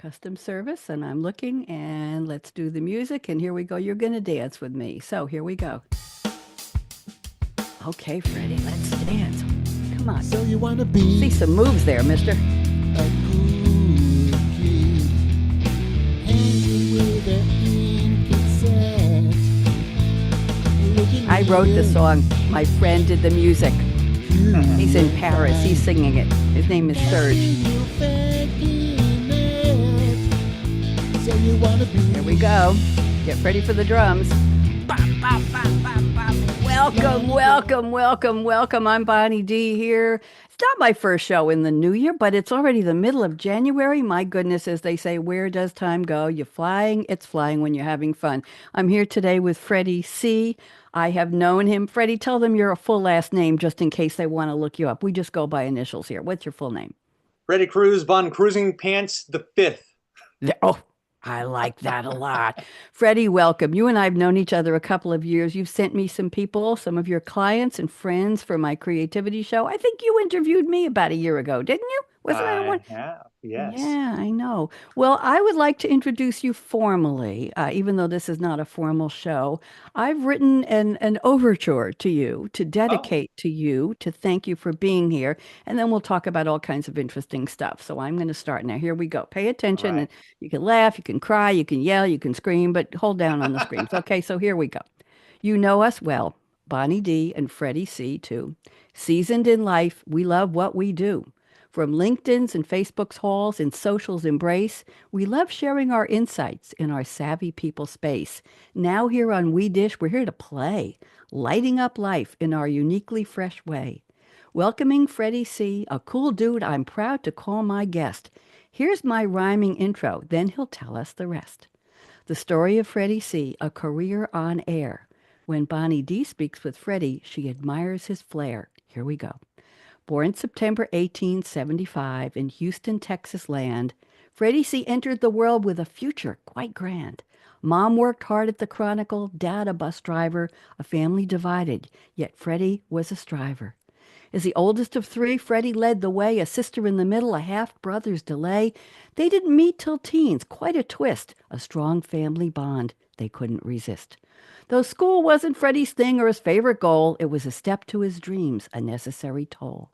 Custom service, and I'm looking, and let's do the music. And here we go. You're going to dance with me. So here we go. Okay, Freddie, let's dance. Come on. So you wanna be See some moves there, mister. a cool kid, hanging with an inconsent. I wrote the song. My friend did the music. He's in Paris. He's singing it. His name is Serge. So you wanna be Here we go. Get ready for the drums. Bop, bop, bop, bop, bop. Welcome, welcome, welcome, welcome. I'm Bonnie D here. It's not my first show in the new year, but it's already the middle of January. My goodness, as they say, where does time go? You're flying, it's flying when you're having fun. I'm here today with Freddy C. I have known him. Freddie, tell them your full last name just in case they want to look you up. We just go by initials here. What's your full name? Freddy Cruz von Cruising Pants the Fifth. Oh, I like that a lot. Freddie, welcome. You and I have known each other a couple of years. You've sent me some people, some of your clients and friends for my creativity show. I think you interviewed me about a year ago, didn't you? Wasn't that one? I have, yes. Yeah, I know. Well, I would like to introduce you formally, even though this is not a formal show. I've written an overture to you, to dedicate to you, to thank you for being here, and then we'll talk about all kinds of interesting stuff. So I'm going to start now. Here we go. Pay attention, and Right. you can laugh, you can cry, you can yell, you can scream, but hold down on the screams. Okay, so here we go. You know us well, Bonnie D and Freddie C too. Seasoned in life, we love what we do. From LinkedIn's and Facebook's halls and social's embrace, we love sharing our insights in our savvy people space. Now here on We Dish, we're here to play, lighting up life in our uniquely fresh way. Welcoming Freddie C, a cool dude I'm proud to call my guest. Here's my rhyming intro, then he'll tell us the rest. The story of Freddie C, a career on air. When Bonnie D speaks with Freddie, she admires his flair. Here we go. Born September 1875 in Houston, Texas land, Freddie C. entered the world with a future quite grand. Mom worked hard at the Chronicle, Dad a bus driver, a family divided, yet Freddie was a striver. As the oldest of three, Freddie led the way, a sister in the middle, a half-brother's delay. They didn't meet till teens, quite a twist, a strong family bond they couldn't resist. Though school wasn't Freddie's thing or his favorite goal, it was a step to his dreams, a necessary toll.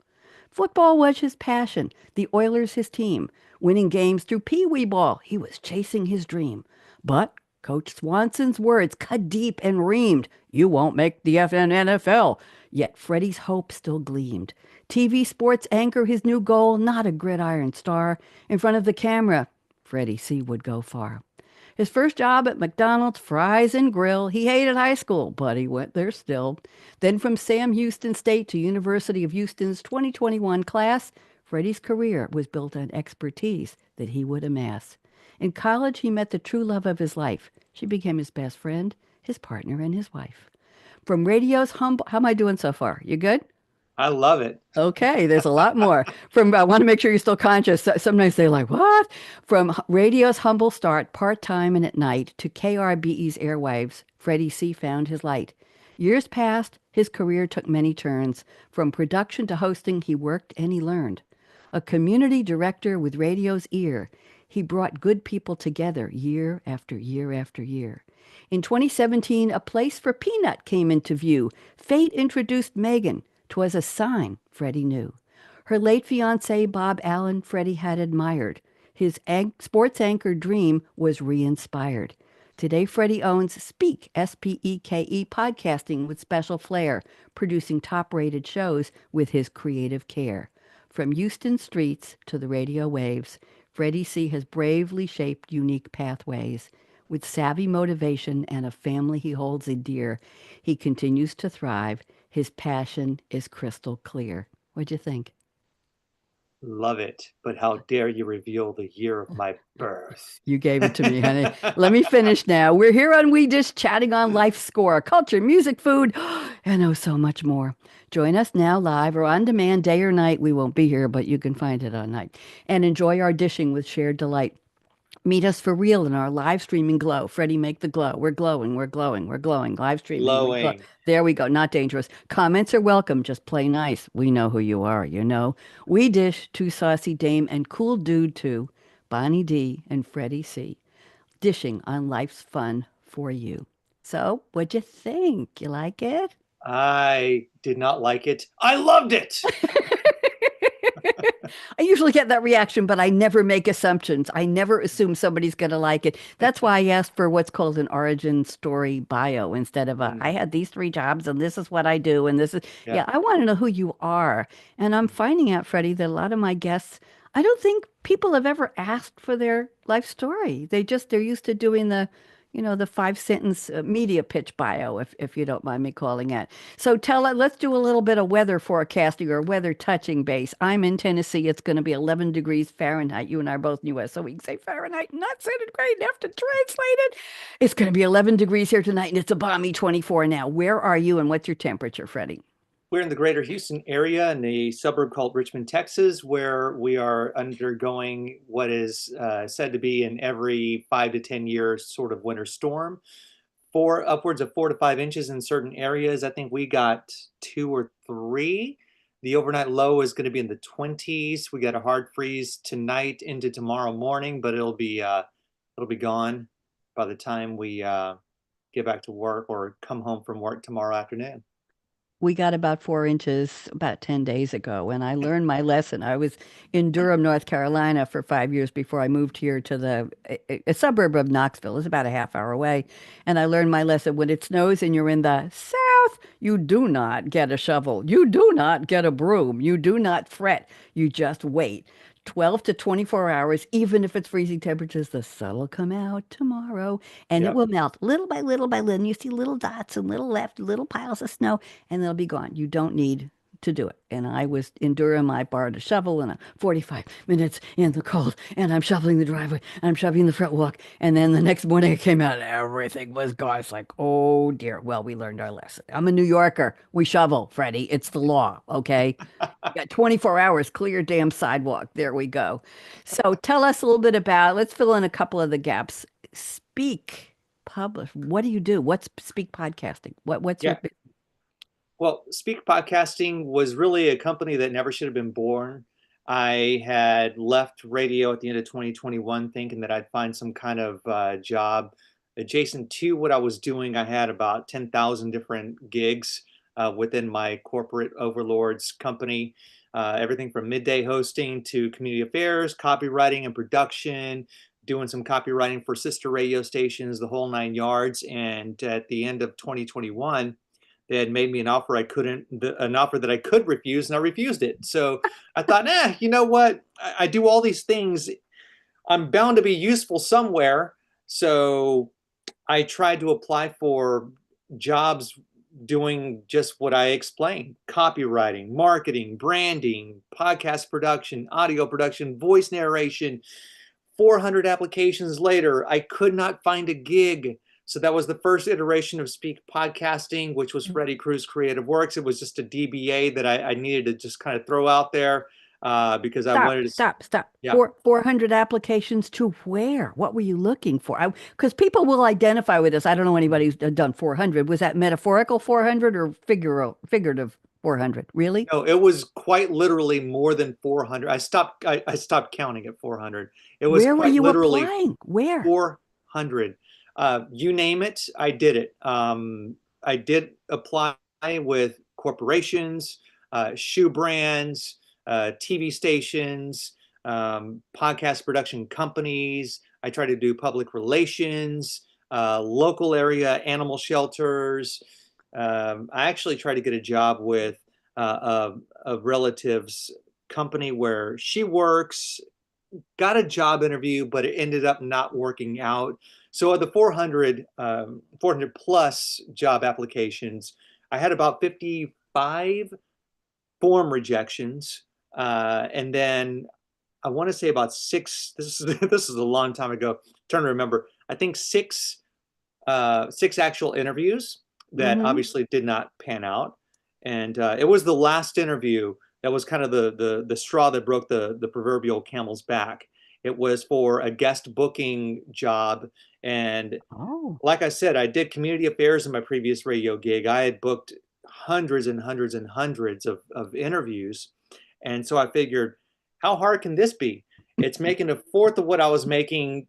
Football was his passion, the Oilers his team. Winning games through Pee-wee ball, he was chasing his dream. But Coach Swanson's words cut deep and reamed, "You won't make the NFL." Yet Freddie's hope still gleamed. TV sports anchor his new goal, not a gridiron star. In front of the camera, Freddie C. would go far. His first job at McDonald's, fries and grill. He hated high school, but he went there still. Then from Sam Houston State to University of Houston's 2021 class, Freddie's career was built on expertise that he would amass. In college, he met the true love of his life. She became his best friend, his partner, and his wife. From radio's humble... How am I doing so far? You good? I love it. Okay, there's a lot more. I want to make sure you're still conscious. Sometimes they're like, what? From radio's humble start, part-time and at night, to KRBE's airwaves, Freddie C. found his light. Years passed, his career took many turns. From production to hosting, he worked and he learned. A community director with radio's ear, he brought good people together year after year after year. In 2017, a place for Peanut came into view. Fate introduced Megan. 'Twas a sign, Freddie knew. Her late fiancé, Bob Allen, Freddie had admired. His sports anchor dream was re-inspired. Today, Freddie owns Speak, S-P-E-K-E, podcasting with special flair, producing top-rated shows with his creative care. From Houston streets to the radio waves, Freddie C. has bravely shaped unique pathways. With savvy motivation and a family he holds dear, he continues to thrive. His passion is crystal clear. What'd you think? Love it. But how dare you reveal the year of my birth? You gave it to me, honey. Let me finish now. We're here on We Dish, chatting on life's score, culture, music, food, and oh, so much more. Join us now live or on demand, day or night. We won't be here, but you can find it on night. And enjoy our dishing with shared delight. Meet us for real in our live streaming glow. Freddie, make the glow. We're glowing, we're glowing, we're glowing. Live streaming. Glowing. There we go. Not dangerous. Comments are welcome. Just play nice. We know who you are, you know. We Dish, too saucy dame and cool dude too. Bonnie D and Freddie C, dishing on life's fun for you. So, what'd you think? You like it? I did not like it. I loved it. I usually get that reaction, but I never make assumptions. I never assume somebody's going to like it. That's why I asked for what's called an origin story bio instead of I Mm, had these three jobs and this is what I do. And this is, yeah. yeah, I want to know who you are. And I'm finding out, Freddie, that a lot of my guests, I don't think people have ever asked for their life story. They're used to doing the 5 sentence media pitch bio, if you don't mind me calling it. So let's do a little bit of weather forecasting or weather touching base. I'm in Tennessee. It's going to be 11 degrees Fahrenheit. You and I are both in US, so we can say Fahrenheit, not centigrade. Have to translate it. It's going to be 11 degrees here tonight, and it's a balmy 24 now. Where are you, and what's your temperature, Freddie? We're in the greater Houston area in a suburb called Richmond, Texas, where we are undergoing what is said to be an every 5 to 10 years sort of winter storm. Upwards of 4 to 5 inches in certain areas. I think we got 2 or 3. The overnight low is going to be in the 20s. We got a hard freeze tonight into tomorrow morning, but it'll be gone by the time we get back to work or come home from work tomorrow afternoon. We got about 4 inches about 10 days ago, and I learned my lesson. I was in Durham, North Carolina for 5 years before I moved here to a suburb of Knoxville. It's about a half hour away. And I learned my lesson. When it snows and you're in the South, you do not get a shovel. You do not get a broom. You do not fret. You just wait. 12 to 24 hours, even if it's freezing temperatures, the sun will come out tomorrow and it Yep. will melt little by little by little. And you see little dots and little left, little piles of snow, and they'll be gone. You don't need to do it. And I was in Durham. I borrowed a shovel and 45 minutes in the cold, and I'm shoveling the driveway, and I'm shoveling the front walk. And then the next morning I came out, and everything was gone. It's like, oh dear. Well, we learned our lesson. I'm a New Yorker. We shovel, Freddie. It's the law. Okay. You got 24 hours, clear damn sidewalk. There we go. So tell us a little bit about, let's fill in a couple of the gaps. Speak, publish. What do you do? What's Speak Podcasting? What's your Yeah. Well, Speak Podcasting was really a company that never should have been born. I had left radio at the end of 2021 thinking that I'd find some kind of job adjacent to what I was doing. I had about 10,000 different gigs within my corporate overlord's company, everything from midday hosting to community affairs, copywriting and production, doing some copywriting for sister radio stations, the whole 9 yards. And at the end of 2021, they had made me an offer that I could refuse, and I refused it. So I thought, you know what? I do all these things. I'm bound to be useful somewhere. So I tried to apply for jobs doing just what I explained: copywriting, marketing, branding, podcast production, audio production, voice narration. 400 applications later, I could not find a gig. So that was the first iteration of Speak Podcasting, which was Freddie Cruz Creative Works. It was just a DBA that I needed to just kind of throw out there because I Stop, wanted to. stop, stop. Yeah. 400 applications to where? What were you looking for? Because people will identify with this. I don't know anybody who's done 400. Was that metaphorical 400 or figurative 400? Really? No, it was quite literally more than 400. I stopped counting at 400. It was Where were quite you literally applying? Where? 400. You name it, I did it. I did apply with corporations, shoe brands, TV stations, podcast production companies. I tried to do public relations, local area animal shelters. I actually tried to get a job with a relative's company where she works, got a job interview, but it ended up not working out. So of the 400 plus job applications, I had about 55 form rejections. And then I want to say about six, this is a long time ago, I'm trying to remember, I think six actual interviews that Mm-hmm. obviously did not pan out. And it was the last interview that was kind of the straw that broke the proverbial camel's back. It was for a guest booking job. And Oh. like I said, I did community affairs in my previous radio gig. I had booked hundreds and hundreds and hundreds of interviews. And so I figured, how hard can this be? It's making a fourth of what I was making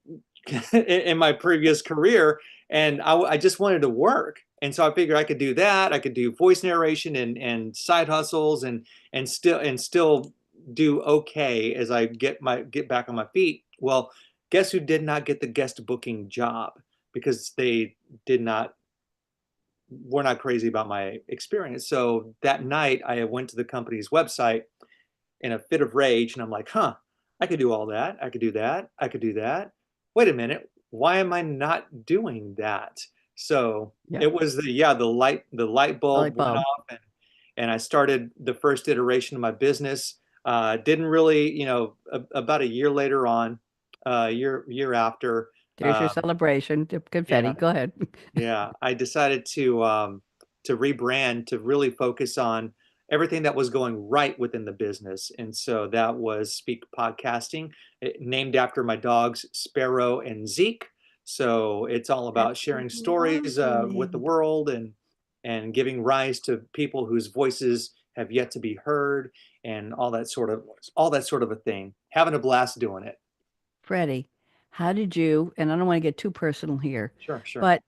in my previous career, and I just wanted to work. And so I figured I could do that. I could do voice narration and side hustles and still do okay as I get back on my feet. Well, guess who did not get the guest booking job because they did not were not crazy about my experience. So that night I went to the company's website in a fit of rage, and I'm like, huh, I could do all that. I could do that. I could do that. Wait a minute. Why am I not doing that? So Yeah. it was the light bulb Light went bulb. off, and I started the first iteration of my business. Didn't really, about a year later on, year after, There's your um, celebration. Confetti. yeah, Go ahead. yeah, I decided to rebrand, to really focus on everything that was going right within the business, and so that was Speak Podcasting, named after my dogs Sparrow and Zeke. So it's all about That's a sharing stories lovely with the name. world and giving rise to people whose voices have yet to be heard, and all that sort of a thing. Having a blast doing it. Freddie, how did you, and I don't want to get too personal here, Sure, sure. but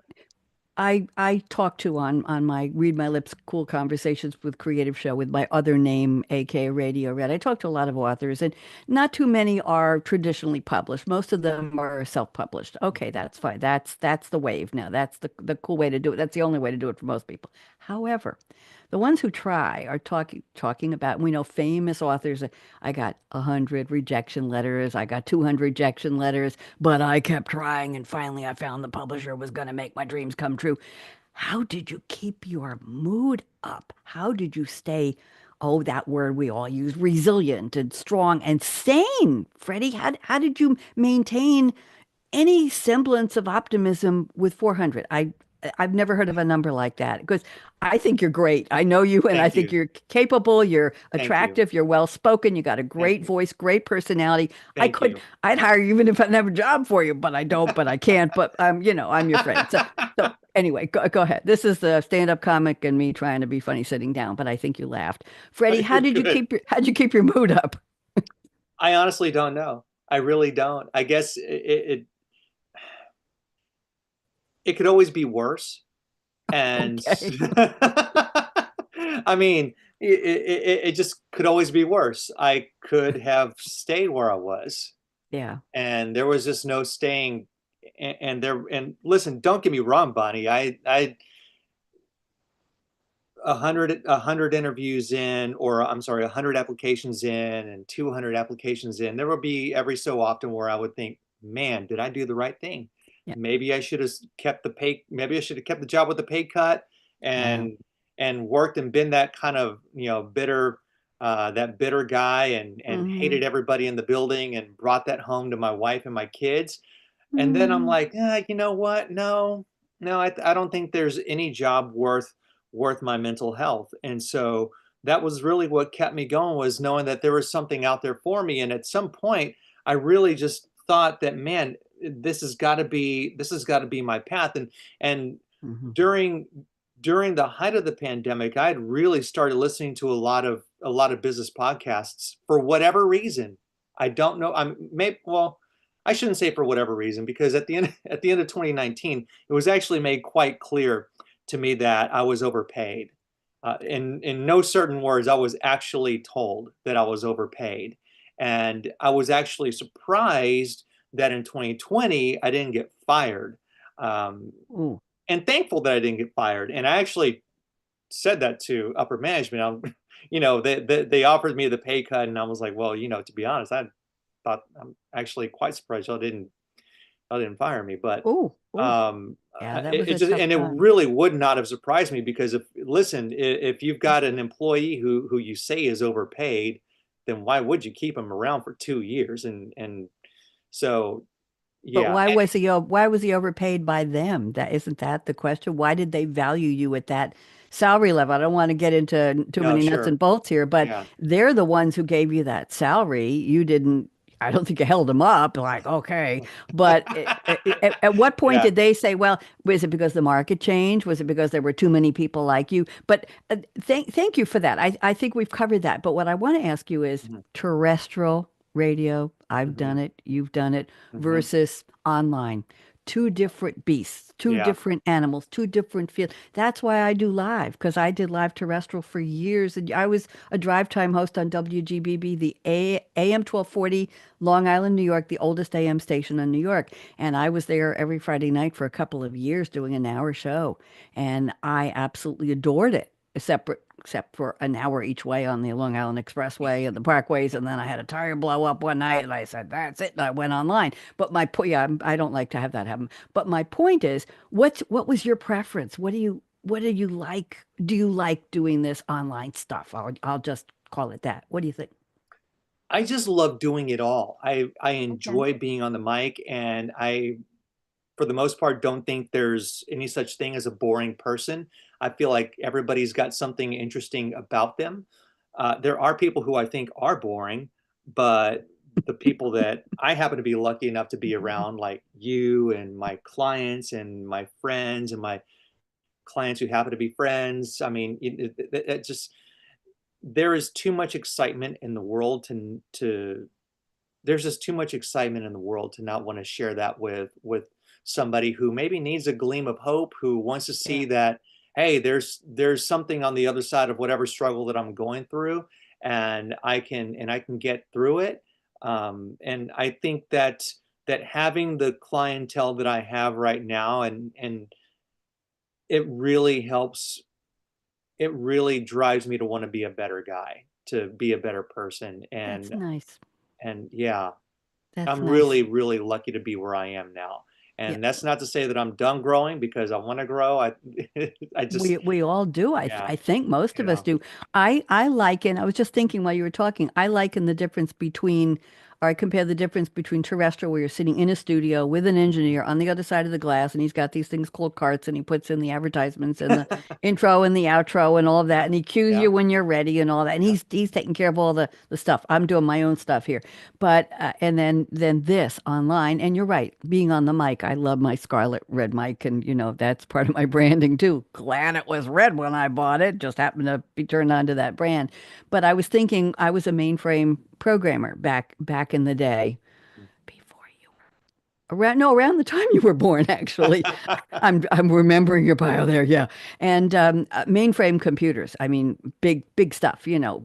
I talk to on my Read My Lips Cool Conversations with Creative show with my other name, akaRadioRed. I talk to a lot of authors, and not too many are traditionally published. Most of them are self-published. Okay, that's fine. That's the wave now. That's the cool way to do it. That's the only way to do it for most people. However, the ones who try are talking about, we know famous authors. I got 100 rejection letters. I got 200 rejection letters, but I kept trying, and finally I found the publisher was going to make my dreams come true. How did you keep your mood up? How did you stay, oh, that word we all use, resilient and strong and sane? Freddie, how did you maintain any semblance of optimism with 400? I've never heard of a number like that because I think you're great. I know you, and I Thank think you. you're capable, you're Thank you. attractive, you're well spoken, you got a Thank great you. voice, great personality. Thank you. I'd hire you even if I didn't have a job for you, but I don't, but I can't. But I'm your friend. So anyway, go ahead. This is the stand-up comic and me trying to be funny sitting down, but I think you laughed. Freddie, You're good. how'd you keep your mood up? I honestly don't know. I really don't. I guess it could always be worse. And Okay. I mean, it just could always be worse. I could have stayed where I was, Yeah. and there was just no staying. And listen, don't get me wrong, Bonnie. I 100 interviews in, or I'm sorry, 100 applications in, and 200 applications in. There will be every so often where I would think, man, did I do the right thing? Yeah. Maybe I should have kept the pay. Maybe I should have kept the job with the pay cut Yeah. and worked and been that kind of bitter that bitter guy and Hmm. hated everybody in the building and brought that home to my wife and my kids. And then I'm Hmm. like, you know what? No, no, I don't think there's any job worth my mental health. And so that was really what kept me going, was knowing that there was something out there for me. And at some point, I really just thought that, man, this has got to be my path. And Hmm. during during the height of the pandemic, I had really started listening to a lot of business podcasts for whatever reason. I don't know. I shouldn't say for whatever reason, because at the end of 2019, it was actually made quite clear to me that I was overpaid. In no certain words, I was actually told that I was overpaid, and I was actually surprised that in 2020 I didn't get fired, um, Ooh. and thankful that I didn't get fired. And I actually said that to upper management. They offered me the pay cut, and I was like, well, to be honest, I'm actually quite surprised y'all didn't fire me. But Ooh. Ooh. Yeah, that was it a just tough and it time. really would not have surprised me, because if you've got an employee who you say is overpaid, then why would you keep him around for 2 years? And so, But yeah. And why was he overpaid by them? That isn't that the question? Why did they value you at that salary level? I don't want to get into too no, many nuts sure. and bolts here, but Yeah. they're the ones who gave you that salary. You didn't, I don't think you held them up like, okay. But at what point Yeah. did they say, well, was it because the market changed? Was it because there were too many people like you? But thank you for that. I think we've covered that. But what I want to ask you is Mhm. terrestrial radio, I've Hmm. done it, you've done it, Hmm. versus online. Two different beasts, two Yeah. different animals, two different fields. That's why I do live, because I did live terrestrial for years. And I was a drive time host on WGBB, the AM 1240, Long Island, New York, the oldest AM station in New York. And I was there every Friday night for a couple of years doing an hour show. And I absolutely adored it, except for an hour each way on the Long Island Expressway and the parkways. And then I had a tire blow up one night and I said, that's it. And I went online. But my point, yeah, I don't like to have that happen. But my point is, what was your preference? What do you like? Do you like doing this online stuff? I'll just call it that. What do you think? I just love doing it all. I Okay. enjoy being on the mic, and I, for the most part, don't think there's any such thing as a boring person. I feel like everybody's got something interesting about them. There are people who I think are boring, but the people that I happen to be lucky enough to be around, like you and my clients and my friends and my clients who happen to be friends, I mean, it just, there is too much excitement in the world to there's just too much excitement in the world to not want to share that with somebody who maybe needs a gleam of hope, who wants to Yeah. see that, hey, there's something on the other side of whatever struggle that I'm going through, and I can get through it. And I think that having the clientele that I have right now, and it really helps. It really drives me to want to be a better guy, to be a better person, That's and nice. yeah, That's I'm nice. really, really lucky to be where I am now. Yeah. And that's not to say that I'm done growing, because I want to grow. I just, We all do. yeah, I think most of yeah, us do. I liken, I was just thinking while you were talking, I liken the difference between, or I compare the difference between terrestrial, where you're sitting in a studio with an engineer on the other side of the glass, and he's got these things called carts, and he puts in the advertisements and the intro and the outro and all of that, yeah, and he cues yeah, you when you're ready and all that, and yeah. he's taking care of all the stuff. I'm doing my own stuff here, but and then this online, and you're right, being on the mic. I love my scarlet red mic, and that's part of my branding too. Glad it was red when I bought it. Just happened to be turned on to that brand. But I was thinking, I was a mainframe programmer back in the day, before you around the time you were born, actually. I'm remembering your bio there, yeah. And mainframe computers. I mean, big stuff. Yeah.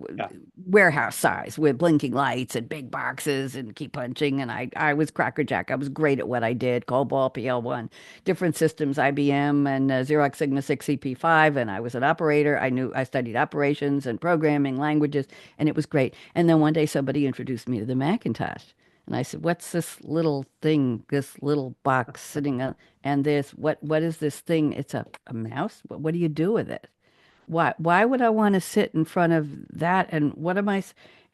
Warehouse size with blinking lights and big boxes and key punching. And I was crackerjack. I was great at what I did. COBOL, PL1, different systems, IBM and Xerox Sigma 6 CP5. And I was an operator. I studied operations and programming languages, and it was great. And then one day somebody introduced me to the Macintosh. And I said, "What's this little thing, this little box sitting on, and this, what is this thing? It's a mouse? What do you do with it? Why would I want to sit in front of that? And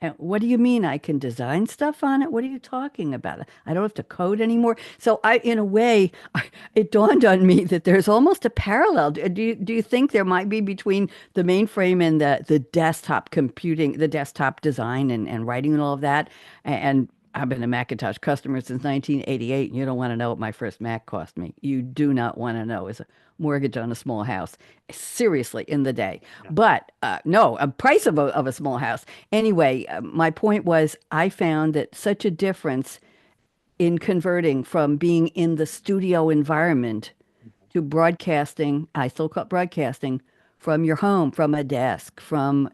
and what do you mean I can design stuff on it? What are you talking about? I don't have to code anymore." So in a way, it dawned on me that there's almost a parallel. Do you think there might be between the mainframe and the desktop computing, the desktop design and writing and all of that? And I've been a Macintosh customer since 1988, and you don't want to know what my first Mac cost me. You do not want to know. It's a mortgage on a small house, seriously, in the day. Yeah. But no, a price of a small house. Anyway, my point was, I found that such a difference in converting from being in the studio environment to broadcasting. I still call it broadcasting from your home, from a desk, from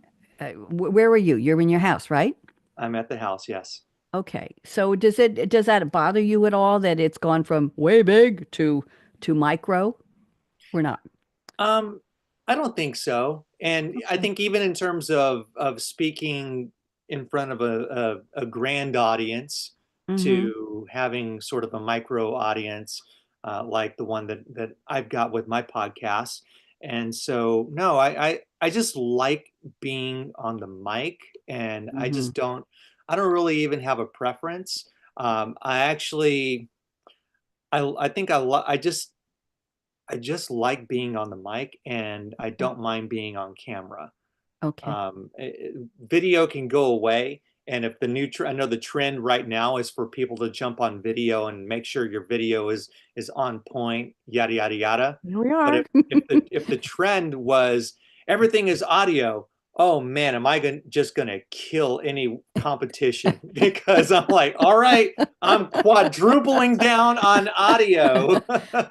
where are you? You're in your house, right? I'm at the house. Yes. Okay. So does that bother you at all that it's gone from way big to micro? We're not. Um, I don't think so. And I Okay. think even in terms of speaking in front of a grand audience Mm-hmm. to having sort of a micro audience, like the one that I've got with my podcast. And so, no, I just like being on the mic, and Mm-hmm. I don't really even have a preference. I actually, I think I just like being on the mic, and I Okay. don't mind being on camera. Okay. Video can go away, and if I know the trend right now is for people to jump on video and make sure your video is on point, yada yada yada. Here we But are. if the trend was everything is audio, oh man, am I just gonna kill any competition? Because I'm like, all right, I'm quadrupling down on audio.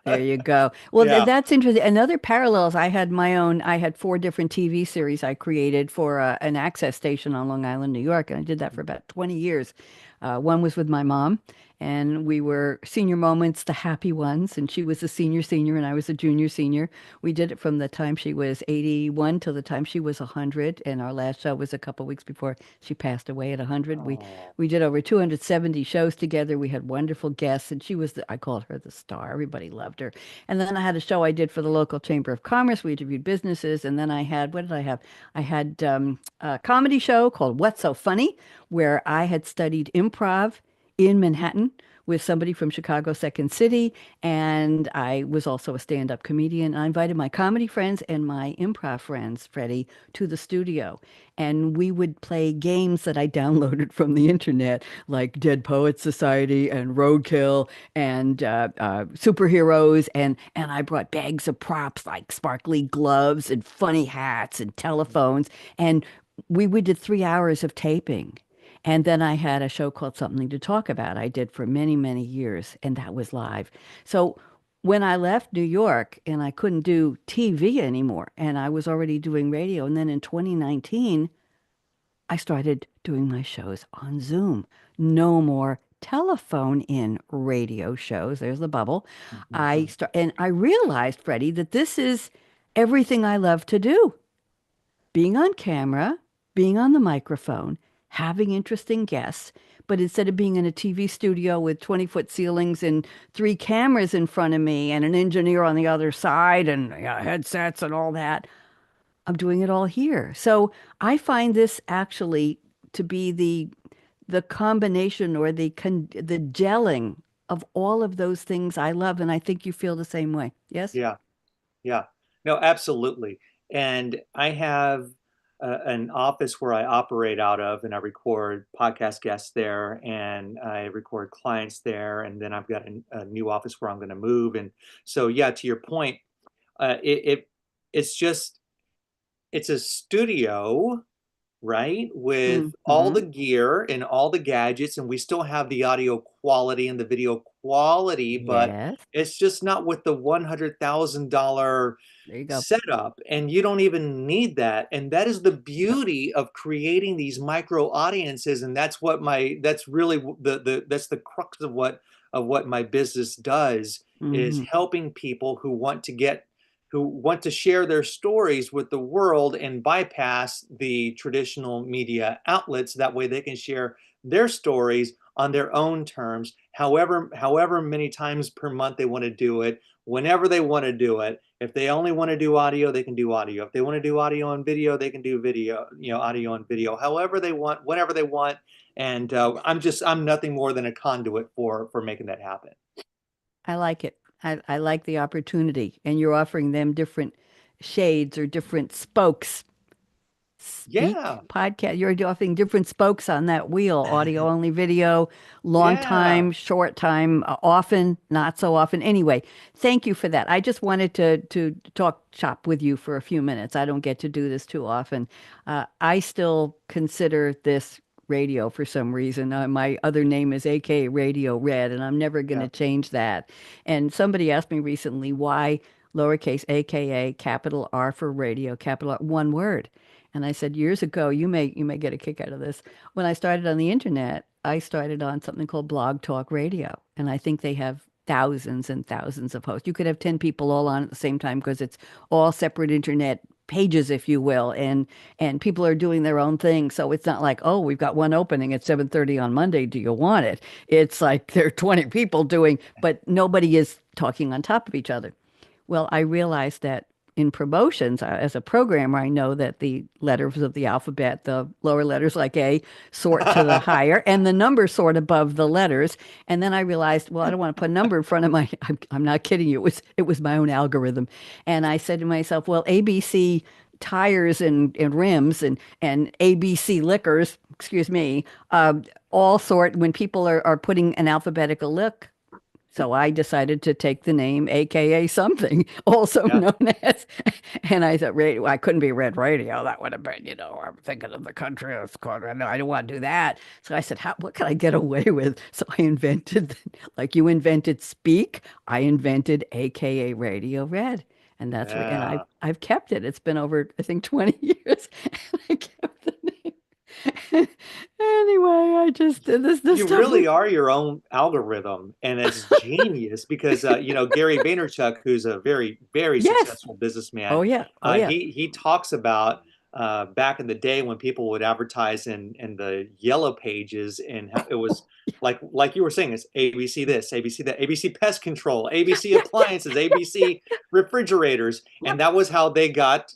There you go. Well, Yeah. that's interesting. Another parallels, I had four different TV series I created for an access station on Long Island, New York, and I did that for about 20 years. One was with my mom, and we were senior moments, the happy ones, and she was a senior senior, and I was a junior senior. We did it from the time she was 81 till the time she was 100, and our last show was a couple weeks before she passed away at 100. Oh, We did over 270 shows together. We had wonderful guests, and I called her the star. Everybody loved her. And then I had a show I did for the local Chamber of Commerce. We interviewed businesses, and then what did I have? I had a comedy show called What's So Funny, where I had studied improv in Manhattan with somebody from Chicago Second City, and I was also a stand-up comedian. I invited my comedy friends and my improv friends, Freddie, to the studio, and we would play games that I downloaded from the internet, like Dead Poets Society and Roadkill and superheroes, and I brought bags of props like sparkly gloves and funny hats and telephones, and we did 3 hours of taping. And then I had a show called Something to Talk About. I did for many, many years, and that was live. So when I left New York and I couldn't do TV anymore, and I was already doing radio, and then in 2019, I started doing my shows on Zoom. No more telephone in radio shows. There's the bubble. mhm. And I realized, Freddie, that this is everything I love to do, being on camera, being on the microphone, having interesting guests. But instead of being in a TV studio with 20-foot ceilings and three cameras in front of me and an engineer on the other side and headsets and all that, I'm doing it all here. So I find this actually to be the combination or the gelling of all of those things I love, and I think you feel the same way. Yes? Yeah. Yeah, no, absolutely. And I have an office where I operate out of, and I record podcast guests there, and I record clients there, and then I've got a new office where I'm going to move. And so, yeah, to your point, it's just it's a studio, right? With all Mm-hmm. the gear and all the gadgets, and we still have the audio quality and the video quality, but Yes. it's just not with the $100,000 There you go. setup, and you don't even need that. And that is the beauty of creating these micro audiences, and that's really that's the crux of what my business does, is Mm-hmm. helping people who want to share their stories with the world and bypass the traditional media outlets. That way they can share their stories on their own terms, however many times per month they want to do it, whenever they want to do it. If they only want to do audio, they can do audio. If they want to do audio and video, they can do video, audio and video, however they want, whenever they want. And I'm nothing more than a conduit for making that happen. I like it. I like the opportunity, and you're offering them different shades or different spokes. Speak Yeah. podcast. You're offering different spokes on that wheel, audio only, video, long Yeah. time, short time, often, not so often. Anyway, thank you for that. I just wanted to talk shop with you for a few minutes. I don't get to do this too often. I still consider this radio for some reason. My other name is akaRadioRed, and I'm never going Yeah. to change that. And somebody asked me recently why lowercase aka, capital R for radio, capital R, one word. And I said years ago, you may get a kick out of this. When I started on the internet, I started on something called Blog Talk Radio, and I think they have thousands and thousands of hosts. You could have 10 people all on at the same time because it's all separate internet pages, if you will, and people are doing their own thing. So it's not like, oh, we've got one opening at 7:30 on Monday. Do you want it? It's like there are 20 people doing, but nobody is talking on top of each other. Well, I realized that in promotions, as a programmer, I know that the letters of the alphabet, the lower letters like A, sort to the higher, and the numbers sort above the letters. And then I realized, well, I don't want to put a number in front of my. I'm not kidding you. It was my own algorithm, and I said to myself, well, ABC tires and rims and ABC liquors, excuse me, all sort when people are putting an alphabetical look So I decided to take the name AKA something, also Yeah. known as, and I thought radio, I couldn't be Red Radio. That would have been, I'm thinking of the country. It's called, no, I don't want to do that. So I said, what can I get away with? So I invented, like you invented Speak, I invented AKA Radio Red. And that's where, and Yeah. I've kept it. It's been over, I think, 20 years. And I kept the name. Anyway, this You stuff. really are your own algorithm, and it's genius because Gary Vaynerchuk, who's a very, very Yes. successful businessman, Oh yeah. Oh yeah. he talks about back in the day when people would advertise in the yellow pages, and how it was like you were saying, it's ABC this, ABC that, ABC pest control, Yeah. ABC Yeah. Yeah. appliances, ABC refrigerators, and Yep. that was how they got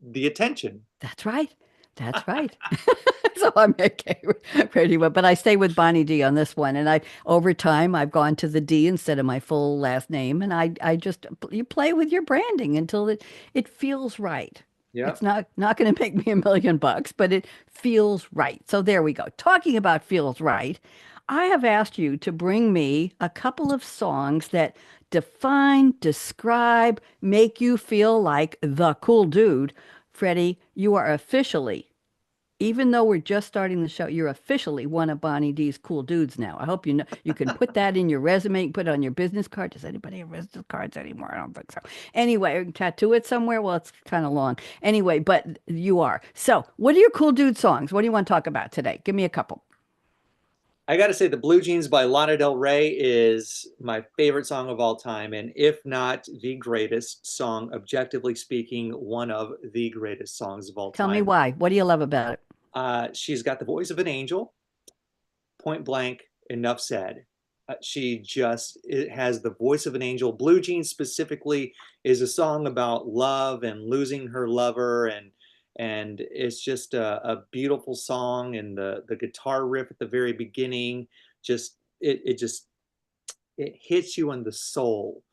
the attention. That's right. That's right. So I'm okay pretty well, but I stay with Bonnie D on this one. And over time, I've gone to the D instead of my full last name. And I just, you play with your branding until it feels right. Yeah. It's not going to make me $1 million, but it feels right. So there we go. Talking about feels right, I have asked you to bring me a couple of songs that define, describe, make you feel like the cool dude. Freddie, you are officially, even though we're just starting the show, you're officially one of Bonnie D's cool dudes now. I hope you know you can put that in your resume, you can put it on your business card. Does anybody have business cards anymore? I don't think so. Anyway, tattoo it somewhere. Well, it's kind of long. Anyway, but you are. So, what are your cool dude songs? What do you want to talk about today? Give me a couple. I got to say, the Blue Jeans by Lana Del Rey is my favorite song of all time. And if not the greatest song, objectively speaking, one of the greatest songs of all Tell me time. why. What do you love about it? She's got the voice of an angel, point blank, enough said. She just it has the voice of an angel. Blue Jeans specifically is a song about love and losing her lover, and it's just a beautiful song. And the guitar riff at the very beginning, just it hits you in the soul.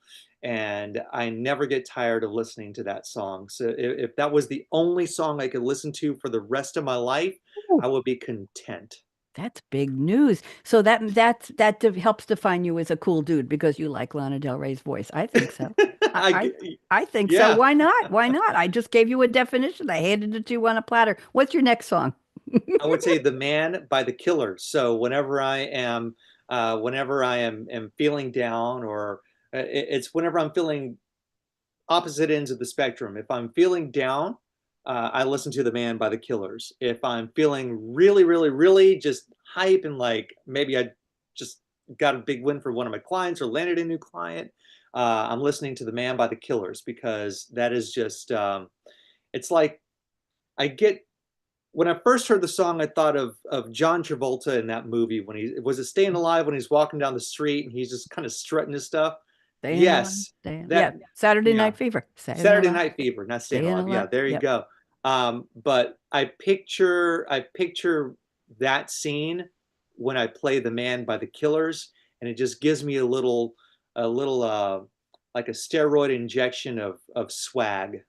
And I never get tired of listening to that song. So if that was the only song I could listen to for the rest of my life, I would be content. That's big news. So helps define you as a cool dude because you like Lana Del Rey's voice. I think so. I, I, I, I think so. yeah, Why not? Why not? I just gave you a definition. I handed it to you on a platter. What's your next song? I would say "The Man" by the Killers. So whenever I am feeling down, or it's whenever I'm feeling opposite ends of the spectrum. If I'm feeling down, I listen to "The Man" by the Killers. If I'm feeling really, really, really just hype, and like maybe I just got a big win for one of my clients or landed a new client, I'm listening to "The Man" by the Killers, because that is just it's like I get when I first heard the song, I thought of John Travolta in that movie when he was it Staying Alive, when he's walking down the street and he's just kind of strutting his stuff. Staying alive. Yes, Staying. Yeah. that Saturday yeah, Night Fever. Staying Saturday alive. Night Fever, not Staying Staying Alive. Yeah, alive. there you Yep. go. But I picture that scene when I play "The Man" by the Killers, and it just gives me a little like a steroid injection of swag.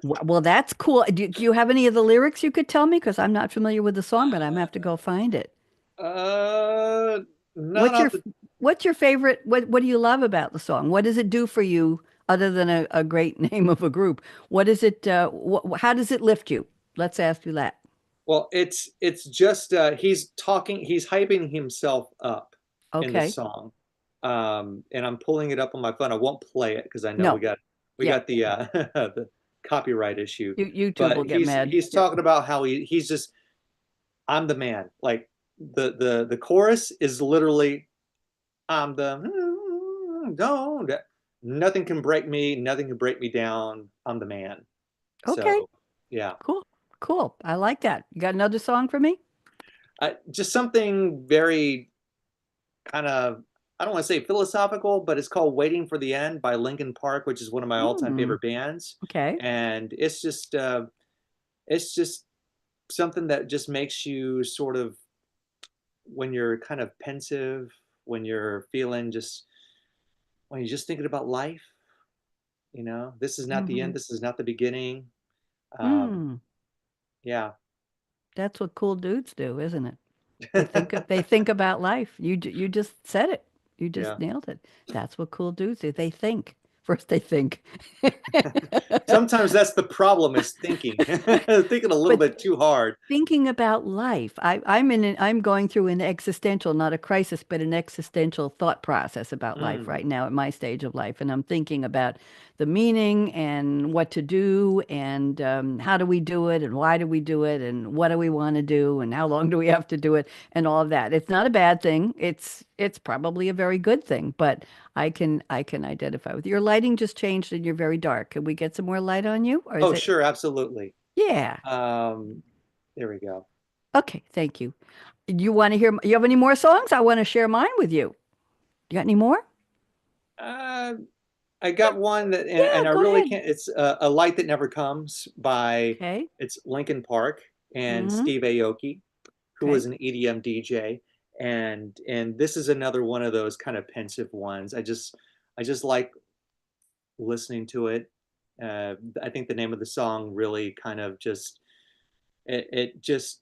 Well, that's cool. Do you have any of the lyrics you could tell me? Because I'm not familiar with the song, but I'm gonna have to go find it. Uh, not What's your off the what's your favorite? What do you love about the song? What does it do for you other than a great name of a group? What is it? How does it lift you? Let's ask you that. Well, it's just he's hyping himself up in the Okay. song. And I'm pulling it up on my phone. I won't play it because I know we No. got we Yeah. got the the copyright issue. YouTube will But get he's mad. he's Yeah. talking about how he's just I'm the man. Like the chorus is literally I'm the don't nothing can break me, nothing can break me down. I'm the man. Okay. So yeah. Cool. Cool. I like that. You got another song for me? Just something very kind of, I don't want to say philosophical, but it's called "Waiting for the End" by Linkin Park, which is one of my all-time Mm, favorite bands. okay. And it's just something that just makes you sort of, when you're kind of pensive, when you're feeling just when you're just thinking about life, this is not the Mm-hmm. end, this is not the beginning. Um, Mm. yeah. That's what cool dudes do, isn't it? They think about life. You just said it. You just Yeah. nailed it. That's what cool dudes do. They think. First they think. Sometimes that's the problem is thinking, thinking a little But bit too hard. thinking about life. I'm going through an existential, not a crisis, but an existential thought process about life Mm. right now at my stage of life. And I'm thinking about the meaning and what to do and how do we do it and why do we do it and what do we want to do and how long do we have to do it and all of that. It's not a bad thing. It's probably a very good thing, but I can identify with your lighting just changed and you're very dark. Can we get some more light on you? Or is Oh, it? sure, absolutely. Yeah. Um, there we go. Okay, thank you. You want to hear, you have any more songs? I want to share mine with you. You got any more? Uh, I got one that, Yeah, and I go really ahead. can't. It's A Light That Never Comes by, Okay. it's Linkin Park and Mm-hmm. Steve Aoki, who Okay. was an EDM DJ. And this is another one of those kind of pensive ones. I just like listening to it. I think the name of the song really kind of just it just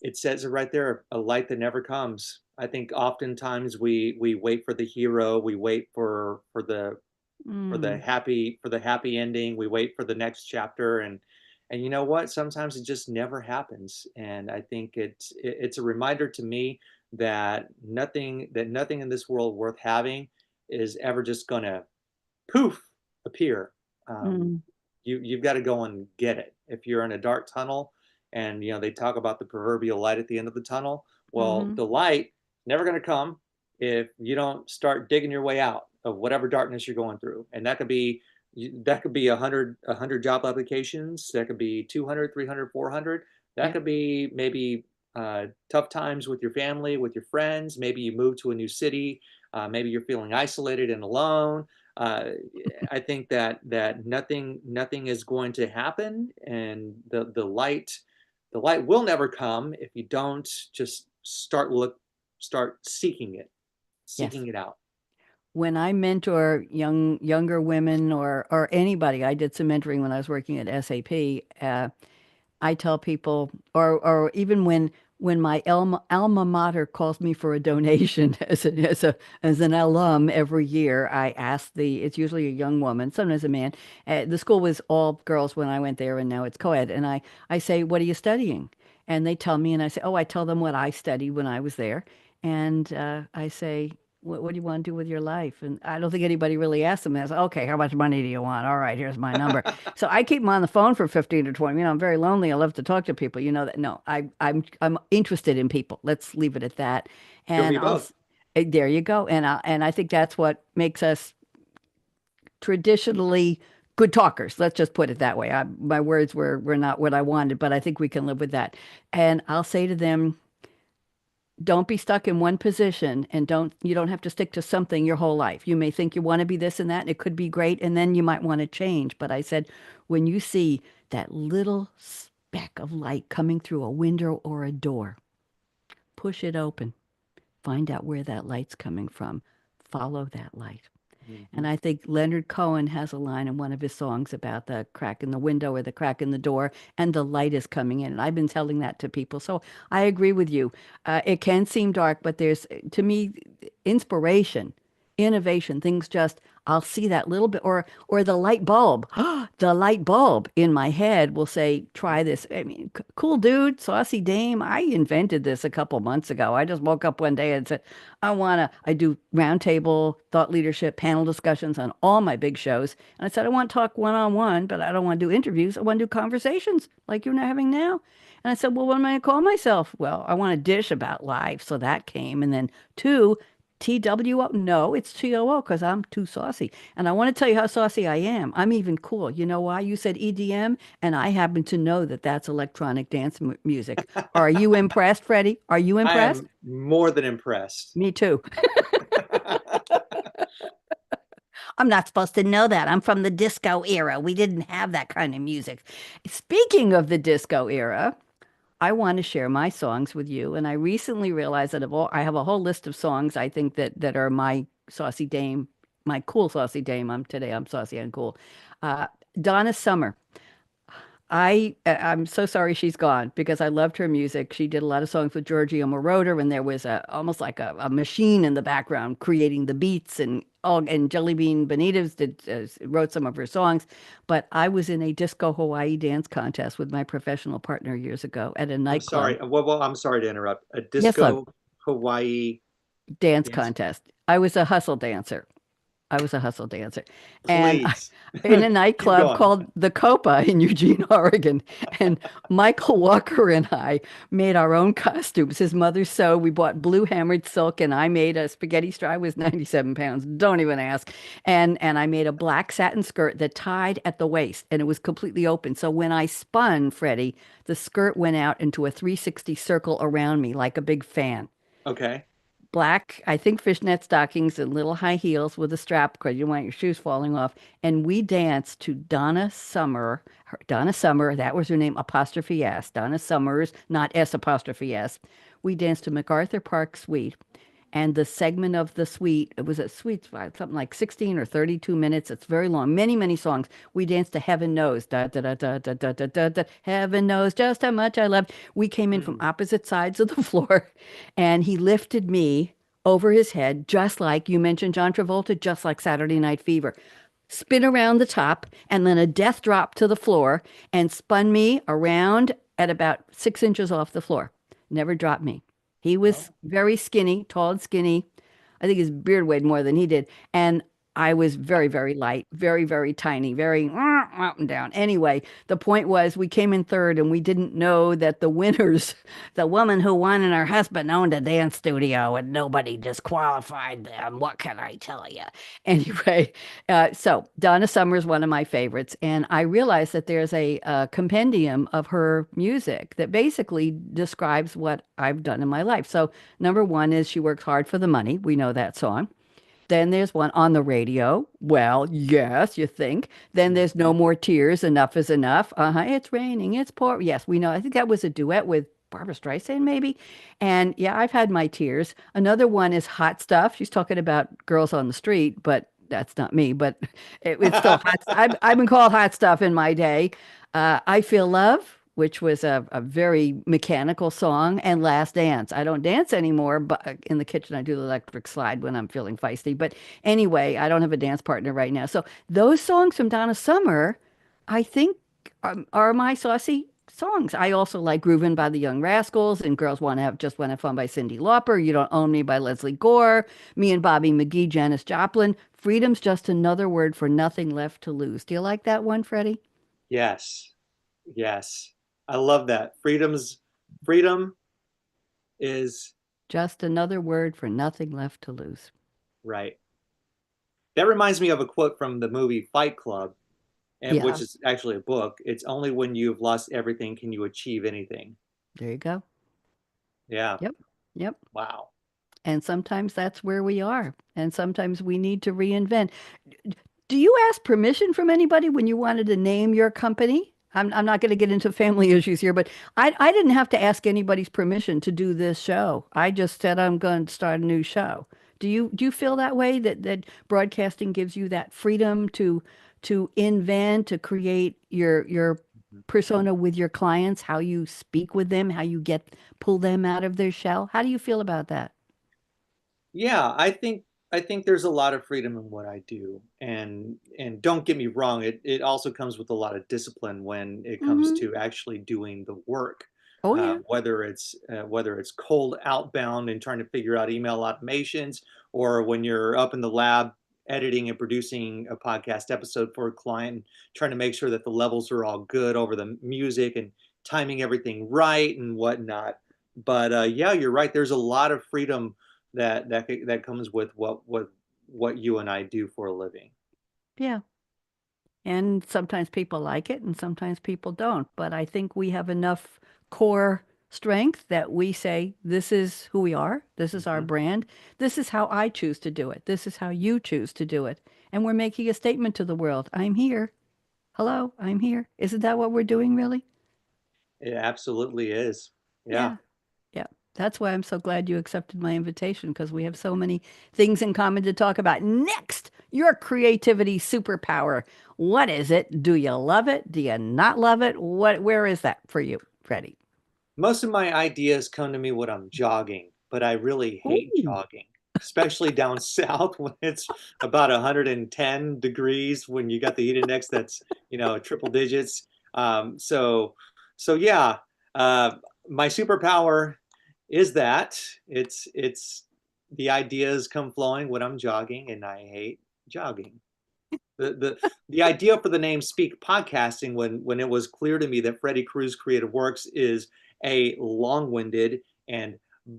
it says it right there, a light that never comes. I think oftentimes we wait for the hero, we wait Mm, for the happy ending, we wait for the next chapter, and you know what? Sometimes it just never happens. And I think it's a reminder to me that nothing in this world worth having is ever just gonna poof appear. Um, mm, you've got to go and get it. If you're in a dark tunnel, and they talk about the proverbial light at the end of the tunnel, well, mm-hmm. the light never going to come if you don't start digging your way out of whatever darkness you're going through. And that could be 100 job applications, that could be 200, 300, 400. That Yeah. could be maybe tough times with your family, with your friends. Maybe you move to a new city. Maybe you're feeling isolated and alone. uh, I think that nothing is going to happen, and the light will never come if you don't just start Yes. seeking it out. When I mentor younger women or anybody, I did some mentoring when I was working at SAP. I tell people, or even when my alma mater calls me for a donation as an alum every year, I ask it's usually a young woman, sometimes a man. The school was all girls when I went there, and now it's co-ed. And I say, what are you studying? And they tell me, and I say, oh, I tell them what I studied when I was there, and I say. What do you want to do with your life? And I don't think anybody really asks them. They say, okay, how much money do you want? All right, here's my number. So I keep them on the phone for 15 to 20. I'm very lonely. I love to talk to people. You know that. No, I'm interested in people. Let's leave it at that. You and And me both. there you go. And I think that's what makes us traditionally good talkers. Let's just put it that way. My words were not what I wanted, but I think we can live with that. And I'll say to them, don't be stuck in one position and you don't have to stick to something your whole life. You may think you want to be this and that, and it could be great, and then you might want to change. But I said, when you see that little speck of light coming through a window or a door, push it open. Find out where that light's coming from. Follow that light. And Mhm. I think Leonard Cohen has a line in one of his songs about the crack in the window or the crack in the door, and the light is coming in. And I've been telling that to people. So I agree with you. It can seem dark, but there's, to me, inspiration, innovation, things just, I'll see that little bit, or the light bulb. The light bulb in my head will say, try this. I mean, cool dude, saucy dame. I invented this a couple months ago. I just woke up one day and said, I do roundtable thought leadership panel discussions on all my big shows. And I said, I want to talk one on one, but I don't want to do interviews. I want to do conversations like you're having now. And I said, well, what am I going to call myself? Well, I want to dish about life. So that came. And then two, TWO. No, it's TOO because I'm too saucy. And I want to tell you how saucy I am. I'm even cool. You know why? You said EDM, and I happen to know that that's electronic dance music. Are you impressed, Freddie? Are you I impressed? am more than impressed. Me too. I'm not supposed to know that. I'm from the disco era. We didn't have that kind of music. Speaking of the disco era, I want to share my songs with you. And I recently realized that I have a whole list of songs I think that are my saucy dame, my cool saucy dame. I'm saucy and cool. Uh, Donna Summer. I'm so sorry she's gone because I loved her music. She did a lot of songs with Giorgio Moroder, and there was almost like a machine in the background creating the beats, and all. And Jelly Bean Benitez wrote some of her songs. But I was in a disco Hawaii dance contest with my professional partner years ago at a I'm nightclub. sorry. Well, I'm sorry to interrupt. A Yes, love, disco Hawaii dance dance. contest. I was a hustle dancer. I was a hustle dancer. And Please in a keep nightclub going. called the Copa in Eugene, Oregon. And Michael Walker and I made our own costumes. His mother sewed. We bought blue hammered silk, and I made a spaghetti straw. I was 97 pounds. Don't even ask. And I made a black satin skirt that tied at the waist, and it was completely open. So when I spun, Freddie, the skirt went out into a 360 circle around me like a big fan. Okay. Black, I think fishnet stockings and little high heels with a strap because you don't want your shoes falling off. And we danced to Donna Summer. Donna Summer, that was her name, apostrophe S. Donna Summers, not S apostrophe S. We danced to MacArthur Park Suite. And the segment of the suite, it was a suite, something like 16 or 32 minutes. It's very long, many, many songs. We danced to Heaven Knows, da, da, da, da, da, da, da, da, da. Heaven knows just how much I love. We came in from Mm. opposite sides of the floor, and he lifted me over his head, just like you mentioned John Travolta, just like Saturday Night Fever. Spin around the top, and then a death drop to the floor, and spun me around at about 6 inches off the floor. Never dropped me. He was Oh, very skinny, tall and skinny. I think his beard weighed more than he did. And I was very, very light, very, very tiny, very up and down. Anyway, the point was we came in third, and we didn't know that the winners, the woman who won and her husband owned a dance studio, and nobody disqualified them. What can I tell you? Anyway, so Donna Summer is one of my favorites. And I realized that there's a compendium of her music that basically describes what I've done in my life. So, number one is She Works Hard for the Money. We know that song. Then there's one on the radio. Well, yes, you think. Then there's mhm. No More Tears, Enough is Enough. Uh-huh. It's raining, it's pouring. Yes, we know. I think that was a duet with Barbara Streisand, maybe. And yeah, I've had my tears. Another one is Hot Stuff. She's talking about girls on the street, but that's not me, but it's still hot. I've been called hot stuff in my day. I Feel Love, which was a very mechanical song, and Last Dance. I don't dance anymore, but in the kitchen I do the electric slide when I'm feeling feisty. But anyway, I don't have a dance partner right now. So those songs from Donna Summer, I think, are my saucy songs. I also like Groovin' by the Young Rascals and Girls Want to Have Just Want to Have Fun by Cyndi Lauper. You Don't Own Me by Leslie Gore. Me and Bobby McGee, Janis Joplin. Freedom's just another word for nothing left to lose. Do you like that one, Freddie? Yes. Yes. I love that. Freedom is Just another word for nothing left to lose. right. That reminds me of a quote from the movie Fight Club, and which Yeah, is actually a book. It's only when you've lost everything can you achieve anything. there you go. Yeah. Yep. Yep. Wow. And sometimes that's where we are. And sometimes we need to reinvent. Do you ask permission from anybody when you wanted to name your company? I'm not going to get into family issues here, but I didn't have to ask anybody's permission to do this show. I just said I'm going to start a new show. Do you feel that way that broadcasting gives you that freedom to invent, to create your Mhm. persona with your clients, how you speak with them, how you pull them out of their shell? How do you feel about that? Yeah, I think there's a lot of freedom in what I do, and don't get me wrong, it also comes with a lot of discipline when it comes Hmm. to actually doing the work. Oh yeah. Whether it's cold outbound and trying to figure out email automations, or when you're up in the lab editing and producing a podcast episode for a client, trying to make sure that the levels are all good over the music and timing everything right and whatnot. But yeah, you're right. There's a lot of freedom that comes with what you and I do for a living. Yeah. And sometimes people like it and sometimes people don't. But I think we have enough core strength that we say, this is who we are. This is our Mhm. brand. This is how I choose to do it. This is how you choose to do it. And we're making a statement to the world. I'm here. Hello, I'm here. Isn't that what we're doing, really? It absolutely is. Yeah. Yeah. Yeah. That's why I'm so glad you accepted my invitation because we have so many things in common to talk about. Next, your creativity superpower. What is it? Do you love it? Do you not love it? Where is that for you, Freddie? Most of my ideas come to me when I'm jogging, but I really hate Ooh. jogging, especially down south when it's about 110 degrees when you got the heat index that's, triple digits. So, so yeah, uh, my superpower is that it's the ideas come flowing when I'm jogging, and I hate jogging. The idea for the name Speak Podcasting, when it was clear to me that Freddie Cruz Creative Works is a long-winded and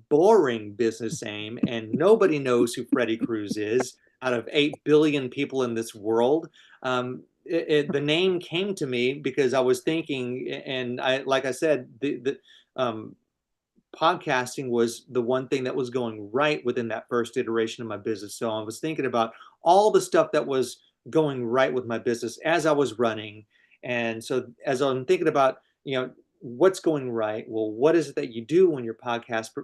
boring business name, and nobody knows who Freddie Cruz is out of 8 billion people in this world. The name came to me because I was thinking, and like I said, um, podcasting was the one thing that was going right within that first iteration of my business. So I was thinking about all the stuff that was going right with my business as I was running. And so as I'm thinking about, what's going right, well, what is it that you do when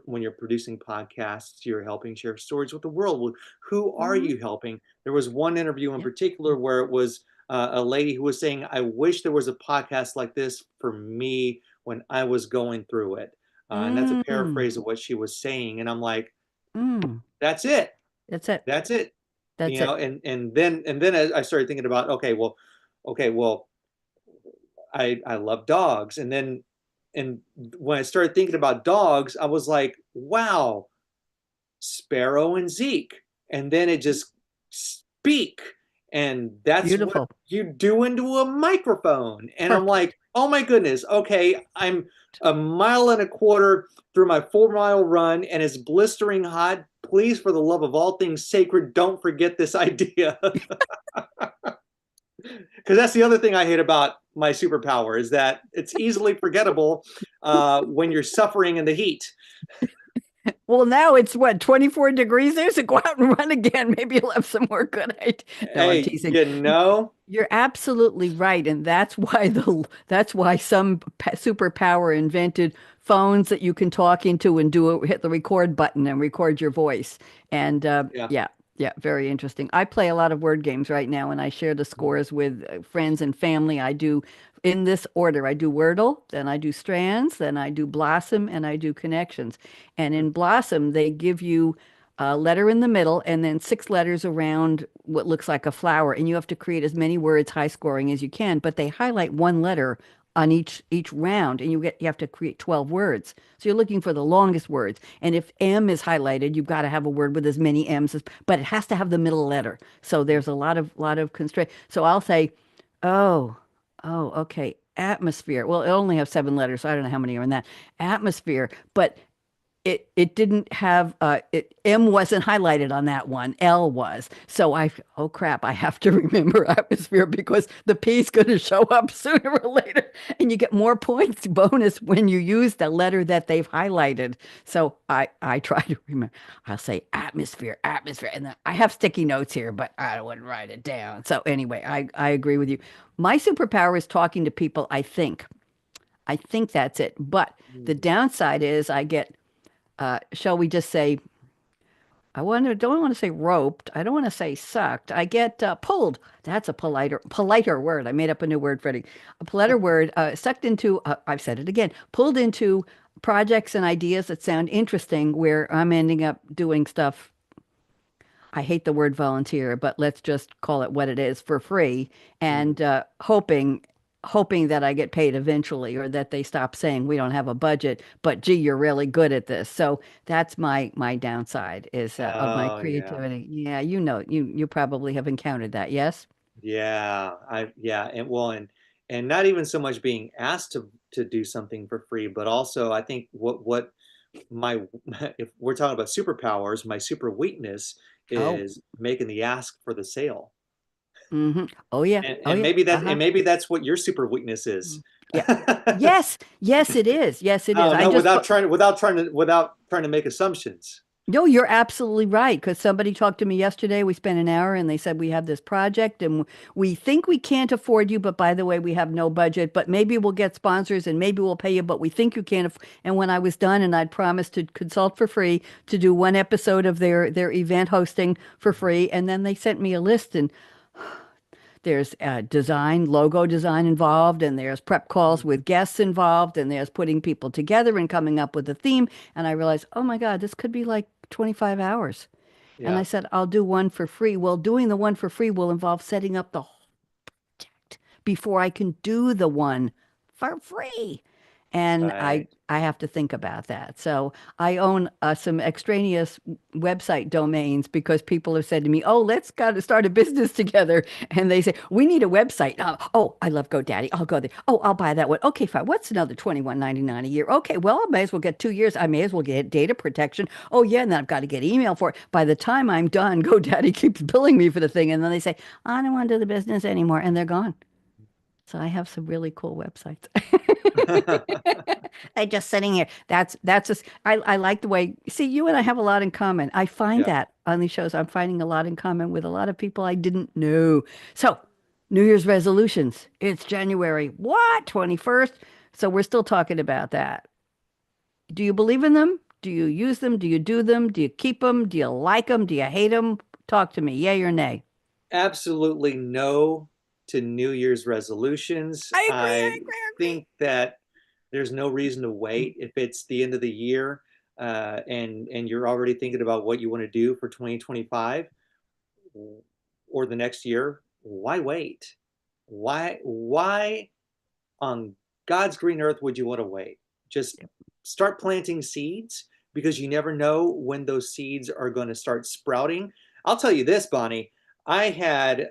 when you're producing podcasts, you're helping share stories with the world. Well, who are Mhm. you helping? There was one interview in Yeah. particular where it was a lady who was saying, I wish there was a podcast like this for me when I was going through it. And that's a Mm, paraphrase of what she was saying. And I'm like, mm. that's it. That's it. That's it. That's it. And then I started thinking about, okay, well, I love dogs. And when I started thinking about dogs, I was like, wow, Sparrow and Zeke. And then it just speak. And that's what Beautiful. you do into a microphone. And I'm Perfect. like, oh my goodness, okay, I'm a mile and a quarter through my 4 mile run and it's blistering hot. Please, for the love of all things sacred, don't forget this idea. Because that's the other thing I hate about my superpower is that it's easily forgettable when you're suffering in the heat. Well, now it's what, 24 degrees there? So go out and run again. Maybe you'll have some more good ideas. No, I'm Hey, teasing. You're absolutely right, and that's why some superpower invented phones that you can talk into and hit the record button and record your voice. And yeah. yeah, yeah, very interesting. I play a lot of word games right now, and I share the scores with friends and family. I do in this order. I do Wordle, then I do Strands, then I do Blossom, and I do Connections. And in Blossom, they give you a letter in the middle and then 6 letters around what looks like a flower, and you have to create as many words high scoring as you can, but they highlight one letter on each round, and you have to create 12 words, so you're looking for the longest words. And if M is highlighted, you've got to have a word with as many M's as, but it has to have the middle letter, so there's a lot of constraint. So I'll say, oh, okay, atmosphere. Well, it only have 7 letters, so I don't know how many are in that atmosphere, but it didn't have M wasn't highlighted on that one. L was. So oh crap, I have to remember atmosphere because the P is going to show up sooner or later, and you get more points bonus when you use the letter that they've highlighted. So I try to remember. I'll say atmosphere, and then I have sticky notes here, but I wouldn't write it down. So anyway, I agree with you. My superpower is talking to people. I think that's it. But the downside is I get shall we just say, don't want to say roped. I don't want to say sucked. I get pulled. That's a politer word. I made up a new word, Freddie. A politer word, sucked into, I've said it again, pulled into projects and ideas that sound interesting where I'm ending up doing stuff. I hate the word volunteer, but let's just call it what it is, for free, Mhm. and hoping that I get paid eventually, or that they stop saying we don't have a budget, but gee, you're really good at this. So that's my downside is of my Oh yeah. creativity. Yeah, you probably have encountered that. Yes. Yeah, and not even so much being asked to do something for free, but also I think what my if we're talking about superpowers, my super weakness Oh. is making the ask for the sale. Mm-hmm. Oh yeah. And Oh and yeah. maybe that Uh-huh. and maybe that's what your super weakness is. Mm. Yeah. Yes. Yes, it is. Yes, it is. Oh I no, just without trying to make assumptions. No, you're absolutely right. Because somebody talked to me yesterday. We spent an hour and they said, we have this project and we think we can't afford you. But by the way, we have no budget. But maybe we'll get sponsors and maybe we'll pay you. But we think you can't. And when I was done and I'd promised to consult for free to do one episode of their event hosting for free. And then they sent me a list and there's design, logo design involved, and there's prep calls with guests involved, and there's putting people together and coming up with a theme. And I realized, oh my God, this could be like 25 hours. And I Yeah, said, I'll do one for free. Well, doing the one for free will involve setting up the whole before I can do the one for free. And I right. I have to think about that. So I own some extraneous website domains because people have said to me, "Oh, let's got to start a business together." And they say, "We need a website." Oh, I love GoDaddy. I'll go there. Oh, I'll buy that one. Okay, fine. What's another 21.99 a year? Okay, well, I may as well get 2 years. I may as well get data protection. Oh yeah, and then I've got to get email for it. By the time I'm done, GoDaddy keeps billing me for the thing, and then they say, "I don't want to do the business anymore," and they're gone. So I have some really cool websites. I just sitting here. That's just I like the way see you and I have a lot in common. I find Yeah, that on these shows. I'm finding a lot in common with a lot of people I didn't know. So New Year's resolutions. It's January. What? 21st? So we're still talking about that. Do you believe in them? Do you use them? Do you do them? Do you keep them? Do you like them? Do you hate them? Talk to me. Yay or nay? absolutely no to New Year's resolutions. I agree. I I agree. I think that there's no reason to wait if it's the end of the year, and you're already thinking about what you want to do for 2025 or the next year. Why wait? Why on God's green earth would you want to wait? Just start planting seeds because you never know when those seeds are going to start sprouting. I'll tell you this, Bonnie. I had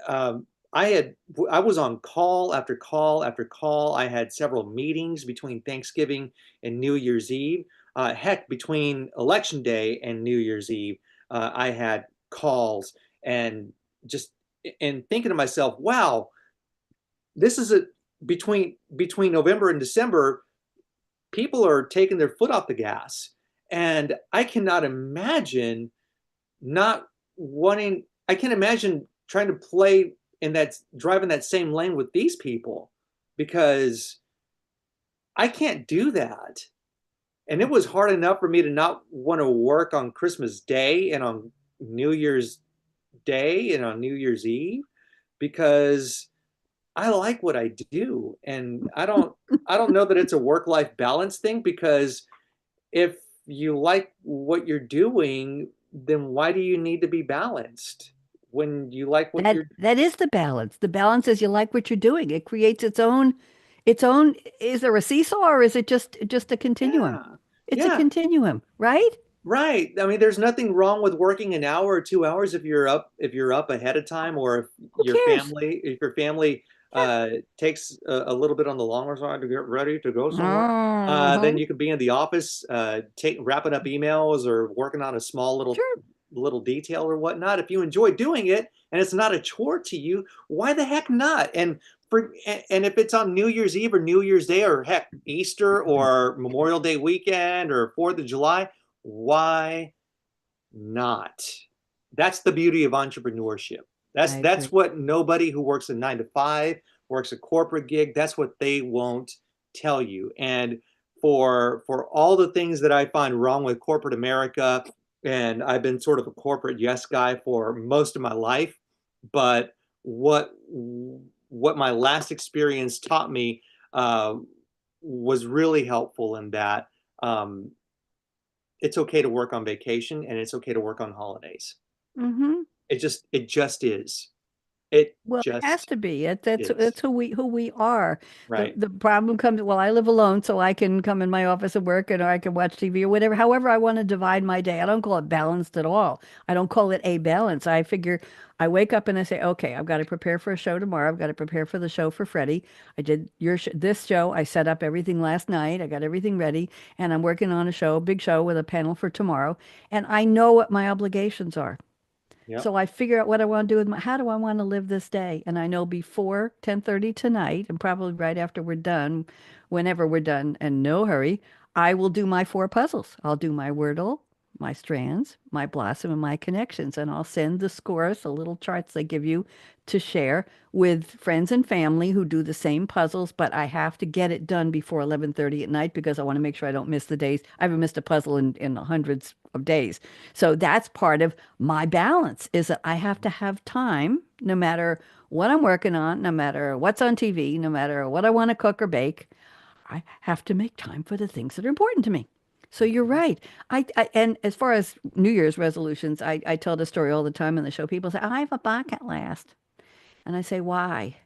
I had I was on call after call after call. I had several meetings between Thanksgiving and New Year's Eve. Heck, between Election Day and New Year's Eve, I had calls and just and thinking to myself, wow, this is a between November and December, people are taking their foot off the gas, and I cannot imagine not wanting. I can't imagine trying to play in that driving that same lane with these people because I can't do that. And it was hard enough for me to not want to work on Christmas Day and on New Year's Day and on New Year's Eve because I like what I do, and I don't know that it's a work-life balance thing because if you like what you're doing, then why do you need to be balanced when you like what That you're that is the balance. The balance is you like what you're doing. It creates its own. Is there a seesaw or is it just a continuum? yeah. It's a Yeah, continuum, right? right. I mean, there's nothing wrong with working an hour or 2 hours if you're up ahead of time, or Who cares? if your family Yeah. takes a little bit on the longer side to get ready to go somewhere. Then Uh-huh. you can be in the office, wrapping up emails or working on a small Sure. little detail or whatnot. If you enjoy doing it and it's not a chore to you, why the heck not? And if it's on New Year's Eve or New Year's Day or heck Easter or Memorial Day weekend or 4th of July, why not? That's the beauty of entrepreneurship. I That's agree. what nobody who works a 9 to 5, works a corporate gig, that's what they won't tell you. And for all the things that I find wrong with corporate America, and I've been sort of a corporate yes guy for most of my life, but what my last experience taught me uh, was really helpful in that um, it's okay to work on vacation and it's okay to work on holidays. Mm-hmm. It just is. It Well, it has just to be. That's is. who we are. The Right. the problem comes, well, I live alone, so I can come in my office and work and or I can watch TV or whatever. However, I want to divide my day. I don't call it balanced at all. I don't call it a balance. I figure I wake up and I say, okay, I've got to prepare for a show tomorrow. I've got to prepare for the show for Freddie. I did this show. I set up everything last night. I got everything ready, and I'm working on a show, a big show with a panel for tomorrow. And I know what my obligations are. Yep. So I figure out what I want to do with how do I want to live this day? And I know before 10:30 tonight, and probably right after we're done, whenever we're done, and no hurry, I will do my four puzzles. I'll do my Wordle. my strands, my blossom, and my connections. And I'll send the scores, the little charts they give you to share with friends and family who do the same puzzles, but I have to get it done before 11:30 at night because I want to make sure I don't miss the days. I haven't missed a puzzle in hundreds of days. So that's part of my balance is that I have to have time no matter what I'm working on, no matter what's on TV, no matter what I want to cook or bake. I have to make time for the things that are important to me. So you're Mhm. right. And as far as New Year's resolutions, I tell the story all the time in the show. People say, I have a bucket list. And I say, why?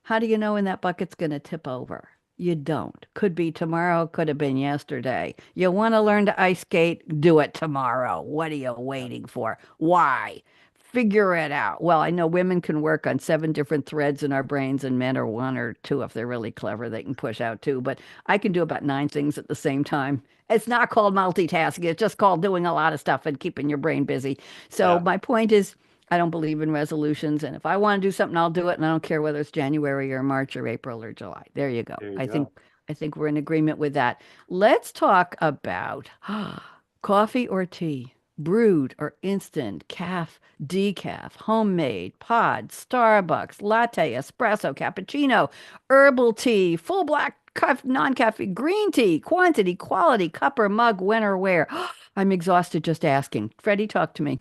How do you know when that bucket's going to tip over? You don't. Could be tomorrow, could have been yesterday. You want to learn to ice skate? Do it tomorrow. What are you Yeah. waiting for? Why? Figure it out. Well, I know women can work on seven different threads in our brains, and men are one or two. If they're really clever, they can push out two. But I can do about nine things at the same time. It's not called multitasking. It's just called doing a lot of stuff and keeping your brain busy. So Yeah. my point is, I don't believe in resolutions. And if I want to do something, I'll do it. And I don't care whether it's January or March or April or July. There you go. There you I think go. I think we're in agreement with that. Let's talk about coffee or tea, brewed or instant, decaf, homemade, pod, Starbucks, latte, espresso, cappuccino, herbal tea, full black, non-caffeine, green tea, quantity, quality, cup or mug, when or where. I'm exhausted just asking. Freddie, talk to me.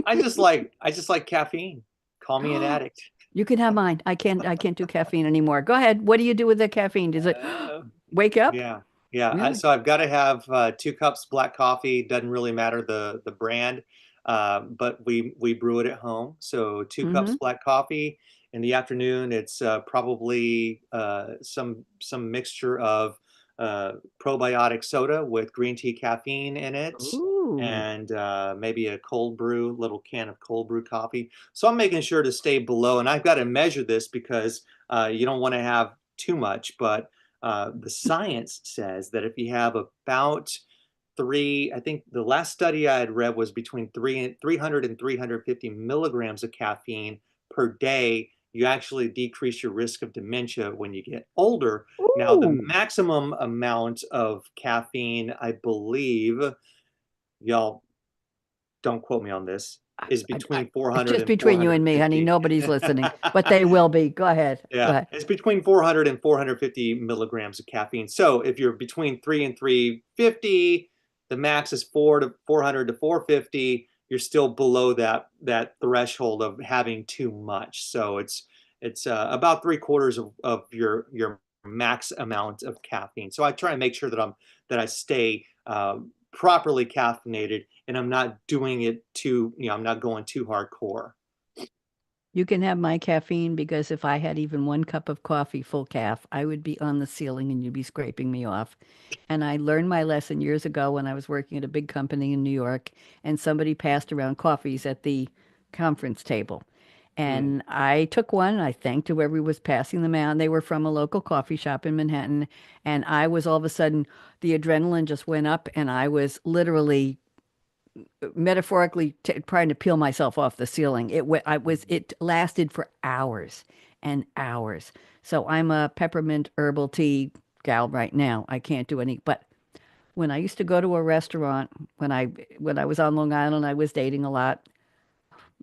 I just like caffeine. Call me an addict. You can have mine. I can't do caffeine anymore. Go ahead. What do you do with the caffeine? Does it Uh, wake up? yeah. Yeah. Really? So I've got to have 2 cups black coffee. Doesn't really matter the brand, but we brew it at home. So 2 cups Mm-hmm. black coffee. In the afternoon, it's probably some mixture of probiotic soda with green tea caffeine in it, Ooh. and maybe a cold brew, little can of cold brew coffee. So I'm making sure to stay below, and I've got to measure this because you don't want to have too much, but the science says that if you have about three, I think the last study I had read was between 300 and 350 milligrams of caffeine per day, you actually decrease your risk of dementia when you get older. Now, the Ooh. maximum amount of caffeine, I believe, y'all don't quote me on this, is between It's 400 just and between you and me, honey. 450. Nobody's listening, but they will be. Go ahead. Go Yeah, ahead. it's between 400 and 450 milligrams of caffeine. So if you're between 3 and 350, the max is 400 to 450. You're still below that threshold of having too much. So it's about 3/4 of your max amount of caffeine. So I try and make sure that I stay properly caffeinated, and I'm not doing it too, I'm not going too hardcore. You can have my caffeine because if I had even one cup of coffee, full calf, I would be on the ceiling and you'd be scraping me off. And I learned my lesson years ago when I was working at a big company in New York, and somebody passed around coffees at the conference table. Mm, And I took one, and I thanked whoever was passing them out. They were from a local coffee shop in Manhattan. And I was all of a sudden, the adrenaline just went up, and I was literally metaphorically trying to peel myself off the ceiling. It lasted for hours and hours. So I'm a peppermint herbal tea gal right now. I can't do any, but when I used to go to a restaurant, when I was on Long Island, I was dating a lot,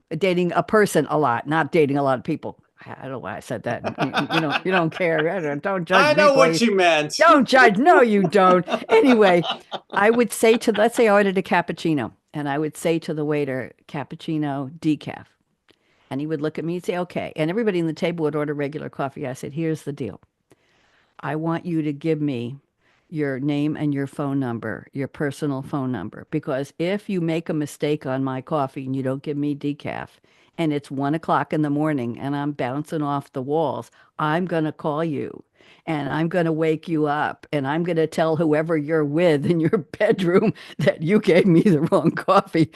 dating a person a lot, not dating a lot of people. I don't know why I said that. You don't care. Don't judge I me, know what please. you meant. Don't judge. No, you don't. Anyway, I would say to, let's say I ordered a cappuccino, and I would say to the waiter, cappuccino, decaf. And he would look at me and say, okay. And everybody in the table would order regular coffee. I said, here's the deal. I want you to give me your name and your phone number, your personal phone number, because if you make a mistake on my coffee and you don't give me decaf, and it's 1 o'clock in the morning and I'm bouncing off the walls, I'm going to call you and I'm going to wake you up and I'm going to tell whoever you're with in your bedroom that you gave me the wrong coffee.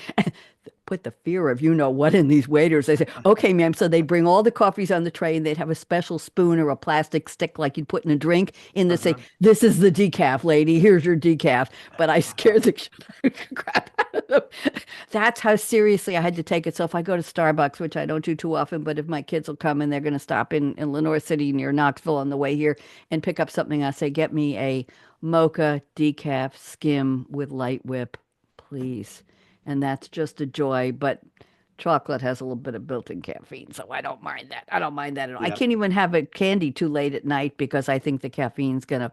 Put the fear of you know what in these waiters. They say, okay, ma'am. So they'd bring all the coffees on the tray and they'd have a special spoon or a plastic stick like you'd put in a drink. And they'd say, Uh-huh. this is the decaf, lady. Here's your decaf. But I Uh-huh. scared the crap out of them. That's how seriously I had to take it. So if I go to Starbucks, which I don't do too often, but if my kids will come and they're going to stop in Lenore City near Knoxville on the way here and pick up something, I say, get me a mocha decaf skim with light whip, please. and that's just a joy. But chocolate has a little bit of built-in caffeine, so I don't mind that. I don't mind that at all. I Yeah. can't even have a candy too late at night because I think the caffeine's gonna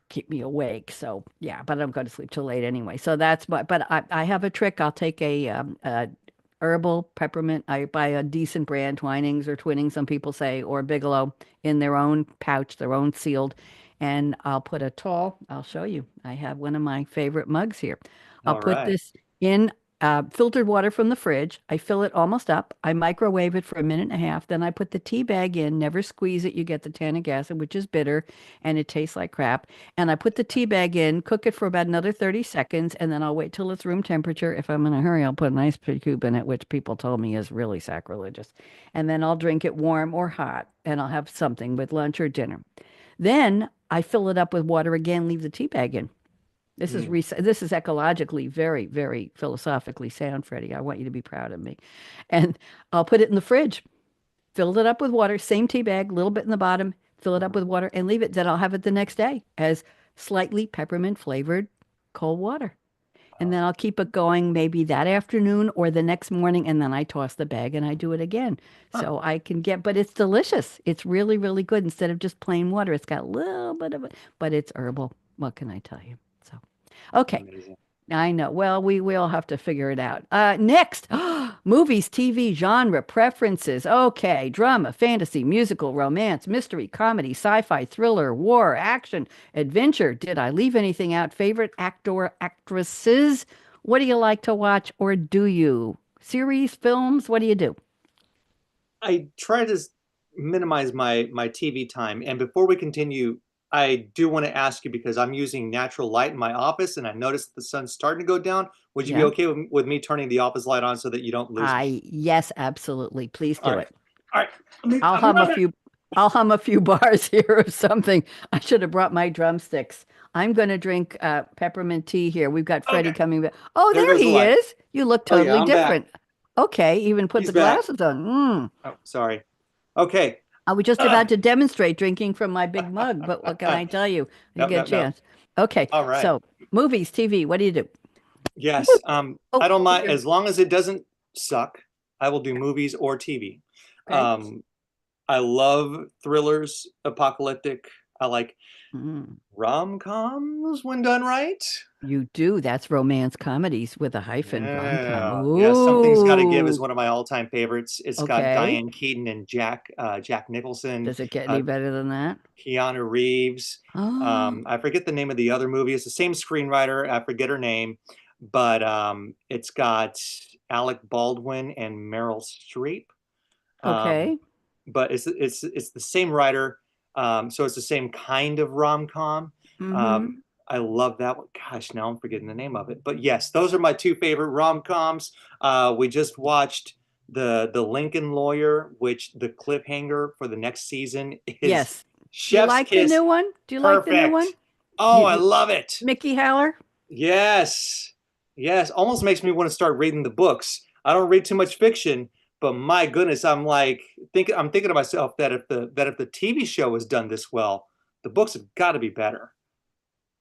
keep me awake. So yeah, but I'm going to sleep till late anyway. So that's my. But I have a trick. I'll take a herbal peppermint. I buy a decent brand, Twinings or Twinnings, some people say, or Bigelow in their own pouch, their own sealed. And I'll put a tall, I'll show you. I have one of my favorite mugs here. I'll All put right. this in filtered water from the fridge. I fill it almost up. I microwave it for a minute and a half. Then I put the tea bag in, never squeeze it. You get the tannic acid, which is bitter and it tastes like crap. And I put the tea bag in, cook it for about another 30 seconds, and then I'll wait till it's room temperature. If I'm in a hurry, I'll put an ice cube in it, which people told me is really sacrilegious. And then I'll drink it warm or hot, and I'll have something with lunch or dinner. Then I fill it up with water again, leave the tea bag in. Mm. This is ecologically very, very philosophically sound, Freddie. I want you to be proud of me. And I'll put it in the fridge. Filled it up with water, same tea bag, a little bit in the bottom, fill it up Mhm. with water and leave it. Then I'll have it the next day as slightly peppermint flavored cold water. And then I'll keep it going maybe that afternoon or the next morning. And then I toss the bag and I do it again. Huh. So I can get, but it's delicious. It's really, really good instead of just plain water. It's got a little bit of it, but it's herbal. What can I tell you? So, okay. Amazing. I know. Well, we all have to figure it out. Next, movies, TV, genre, preferences. Okay, drama, fantasy, musical, romance, mystery, comedy, sci-fi, thriller, war, action, adventure. Did I leave anything out? Favorite actor, actresses? What do you like to watch, or do you? Series, films? What do you do? I try to minimize my TV time. And before we continue, I do want to ask you because I'm using natural light in my office and I noticed that the sun's starting to go down. Would you be Yeah. okay with me turning the office light on so that you don't lose me? Yes, absolutely. Please All do right. it. All right. I'll I'll be hum a right back. few I'll hum a few bars here of something. I should have brought my drumsticks. I'm going to drink peppermint tea here. We've got Freddie Okay. coming back. Oh, There there goes the he light. is. You look Oh yeah, totally I'm back. different. Okay, even put He's the back. glasses on. Oh, sorry. Okay. I was just Uh, about to demonstrate drinking from my big mug, but what can I tell you? I didn't nope, get a nope, nope. chance. Okay, All right. so movies, TV, what do you do? Yes. Whoop. Oh, I don't mind here. as long as it doesn't suck. I will do movies or TV. Okay. Um, I love thrillers, apocalyptic. I like Mm. rom-coms when done right. You do. That's romance comedies with a hyphen, rom-com. Yeah, yeah. Something's Got to Give is Ooh. one of my all-time favorites. It's got Okay. Diane Keaton and Jack Nicholson, Does it get any uh, better than that? Keanu Reeves. Oh, I forget the name of the other movie. It's the same screenwriter. I forget her name, but it's got Alec Baldwin and Meryl Streep. Um, okay. but it's the same writer, so it's the same kind of rom-com. Um, Mm-hmm. I love that one. Gosh, now I'm forgetting the name of it. But yes, those are my two favorite rom-coms. We just watched the Lincoln Lawyer, which the cliffhanger for the next season is Yes. Do you Chef's like the Kiss. new one? Do you like the new one? Perfect. Oh, I You, love it. Mickey Haller? Yes. Yes. Almost makes me want to start reading the books. I don't read too much fiction, but my goodness, I'm thinking to myself that if the TV show is done this well, the books have got to be better.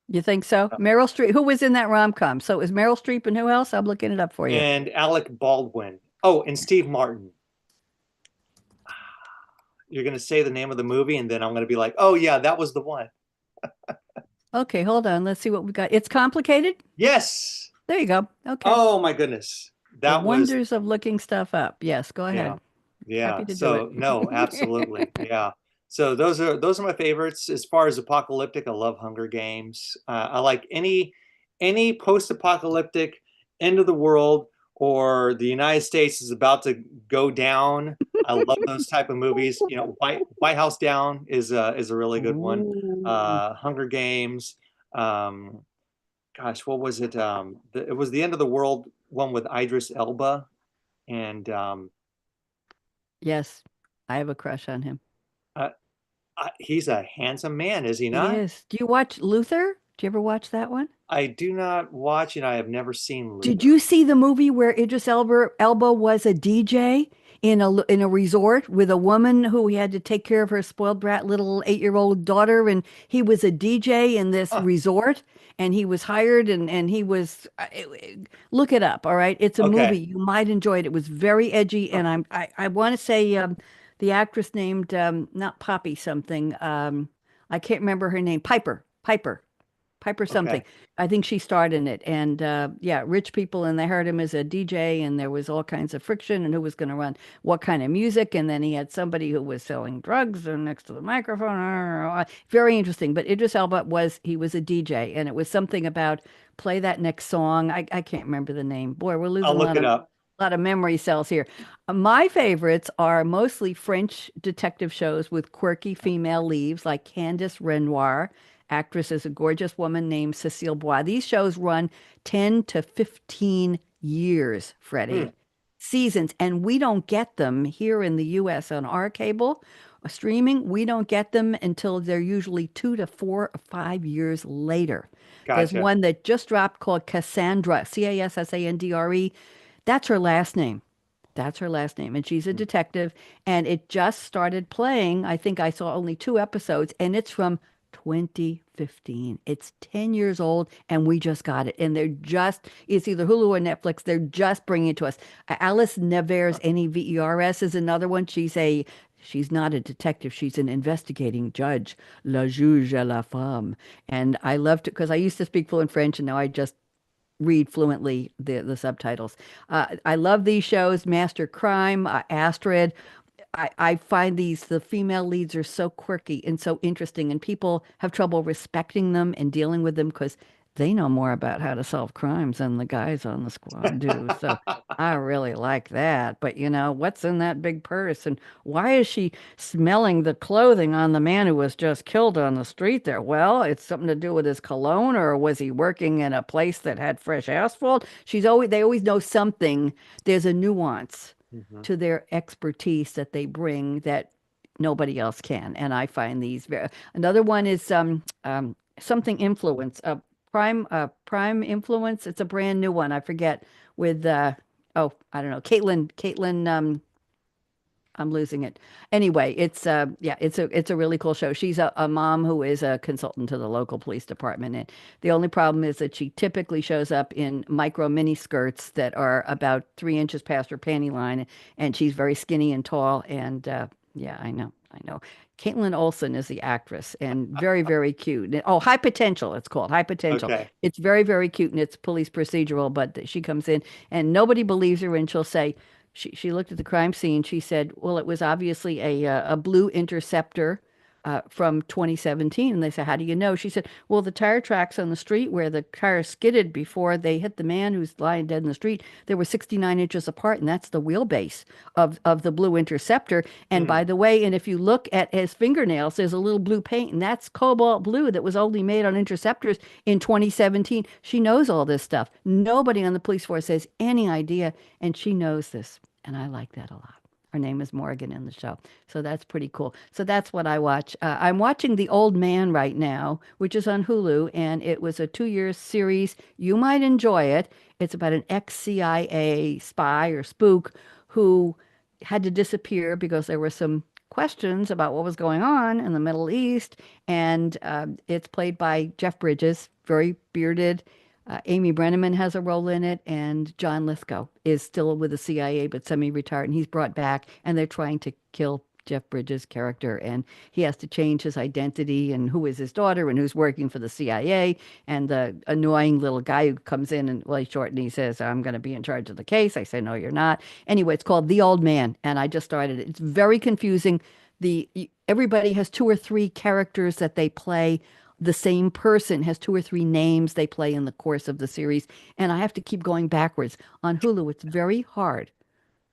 You think so? Meryl Streep. Who was in that rom-com? So it was Meryl Streep and who else? I'm looking it up for you. And Alec Baldwin. Oh, and Steve Martin. You're going to say the name of the movie, and then I'm going to be like, oh, yeah, that was the one. Okay, hold on. Let's see what we got. It's complicated. Yes. There you go. Okay. Oh, my goodness. The That was, wonders of looking stuff up. Yes, go yeah. ahead. Yeah. Happy to do So, no, absolutely. it. Yeah. So those are my favorites. As far as apocalyptic, I love Hunger Games. I like any post-apocalyptic end of the world or the United States is about to go down. I love those type of movies. You know, White House Down is a really good one. Ooh. Hunger Games. Um, gosh, what was it? It was the end of the world one with Idris Elba, and Yes, I have a crush on him. uh, he's a handsome man, is he He not? is. Do you watch Luther? Do you ever watch that one? I do not watch and I have never seen Did Luther. you see the movie where Idris Elba was a DJ in a resort with a woman who he had to take care of her spoiled brat little 8-year-old daughter, and he was a DJ in this Huh. resort, and he was hired, and he was look it up, all right? It's a movie. Okay. You might enjoy it. It was very edgy, Huh. and I want to say the actress named not Poppy something. I can't remember her name. Piper something. Okay. I think she starred in it. And yeah, rich people, and they heard him as a DJ, and there was all kinds of friction and who was going to run what kind of music. And then he had somebody who was selling drugs next to the microphone. Very interesting. But Idris Elba he was a DJ, and it was something about play that next song. I can't remember the name. Boy, we're I'll losing look it up. a lot of memory cells here. My favorites are mostly French detective shows with quirky female leads like Candice Renoir. Actress is a gorgeous woman named Cécile Bois. These shows run 10 to 15 years, Hmm. Freddie. Seasons, and we don't get them here in the US on our cable streaming. We don't get them until they're usually 2 to 4 or 5 years later. There's Gotcha. one that just dropped called Cassandra, Cassandre. That's her last name. That's her last name. And she's a Hmm. detective. And it just started playing. I think I saw only 2 episodes, and it's from 2015. It's 10 years old, and we just got it. And it's either Hulu or Netflix. They're just bringing it to us. Alice Nevers, Huh. Nevers, is another one. She's not a detective. She's an investigating judge, la juge à la femme. And I loved it because I used to speak fluent French, and now I just read fluently the subtitles. I love these shows, Master Crime, Astrid. I find the female leads are so quirky and so interesting, and people have trouble respecting them and dealing with them because they know more about how to solve crimes than the guys on the squad do. So I really like that. But what's in that big purse? And why is she smelling the clothing on the man who was just killed on the street there? Well, it's something to do with his cologne, or was he working in a place that had fresh asphalt? They always know something. There's a nuance Mhm. to their expertise that they bring that nobody else can. And I find these very. Another one is something influence, prime influence. It's a brand new one. I forget with oh, I don't know, Caitlin. I'm losing it. Anyway, it's yeah, it's a really cool show. She's a mom who is a consultant to the local police department. And the only problem is that she typically shows up in micro mini skirts that are about 3 inches past her panty line, and she's very skinny and tall. And yeah, I know. Caitlin Olsen is the actress, and very, very cute. Oh, High Potential, it's called High Potential. Okay. It's very, very cute, and it's police procedural. But she comes in, and nobody believes her, and she'll say, she looked at the crime scene. She said, "Well, it was obviously a blue interceptor from 2017." And they said, "How do you know?" She said, "Well, the tire tracks on the street where the car skidded before they hit the man who's lying dead in the street, they were 69 inches apart, and that's the wheelbase of the blue interceptor. And Hmm. by the way, and if you look at his fingernails, there's a little blue paint, and that's cobalt blue that was only made on interceptors in 2017." She knows all this stuff. Nobody on the police force has any idea, and she knows this. And I like that a lot. Her name is Morgan in the show. So that's pretty cool. So that's what I watch. I'm watching The Old Man right now, which is on Hulu, and it was a 2 year series. You might enjoy it. It's about an ex-CIA spy or spook who had to disappear because there were some questions about what was going on in the Middle East. And it's played by Jeff Bridges, very bearded. Amy Brenneman has a role in it, and John Lithgow is still with the CIA but semi-retired, and he's brought back, and they're trying to kill Jeff Bridges' character, and he has to change his identity and who is his daughter and who's working for the CIA, and the annoying little guy who comes in and, well, he's short, and he says, "I'm going to be in charge of the case." I say, "No, you're not." Anyway, it's called The Old Man, and I just started it. It's very confusing. Everybody has 2 or 3 characters that they play. The same person has 2 or 3 names they play in the course of the series, and I have to keep going backwards. On Hulu, it's very hard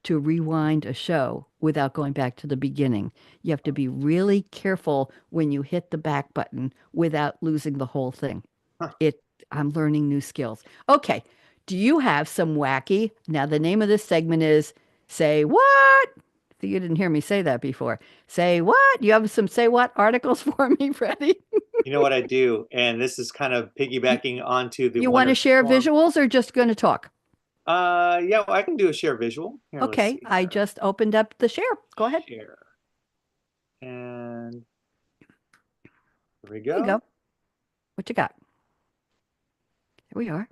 to rewind a show without going back to the beginning. You have to be really careful when you hit the back button without losing the whole thing. Huh. It, I'm learning new skills. Okay, do you have some wacky? Now, the name of this segment is Say What? You didn't hear me say that before. Say what? You have some say what articles for me, Freddie? You know what I do, and this is kind of You, piggybacking onto the you want to Wonder share Storm. visuals or just going to talk? Yeah, well, I can do a share visual. Here, let's Okay, see I here. just opened up the share. Go ahead. Share. And here we There you go. go. What you got? Here we are.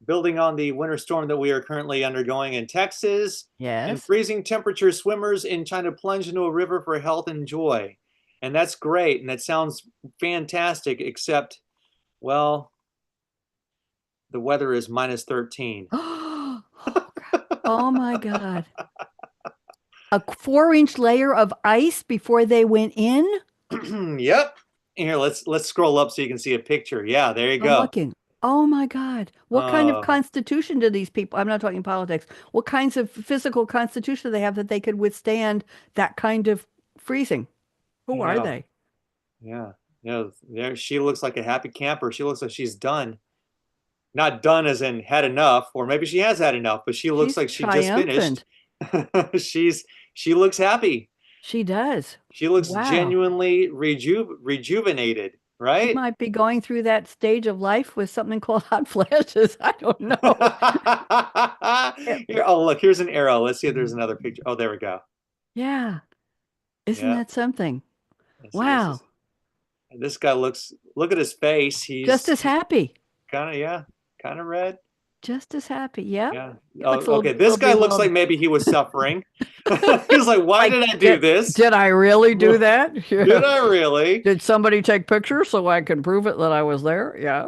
Building on the winter storm that we are currently undergoing in Texas, in Yes. freezing temperatures, swimmers in China plunge into a river for health and joy. And that's great. And that sounds fantastic, except, well, the weather is minus 13. Oh, crap. Oh my God. A 4-inch layer of ice before they went in? Yep. Here, let's scroll up so you can see a picture. Yeah, there you I'm go. looking. Oh my God. What kind of Oh, constitution do these people, I'm not talking politics, what kinds of physical constitution do they have that they could withstand that kind of freezing? Who I are know. they? Yeah. Yeah. There she looks like a happy camper. She looks like she's done. Not done as in had enough, or maybe she has had enough, but she looks She's like she just finished. triumphant. She looks happy. She does. She looks Wow. genuinely rejuvenated, She right? might be going through that stage of life with something called hot flashes. I don't know. Eh, Here, oh, look, here's an arrow. Let's see if there's another picture. Oh, there we go. Yeah. Isn't Yeah. that something? Let's see. Wow. This guy looks, look at his face. Just as He's happy. kind of, yeah, kind of red. Just as happy. Yeah. Yeah. He Oh, looks a little, okay. This little guy looks like bewildered. maybe he was suffering. He's like, why Like, did I do this? did I really do that? Did Yeah. I really? Did somebody take pictures so I can prove it that I was there? Yeah.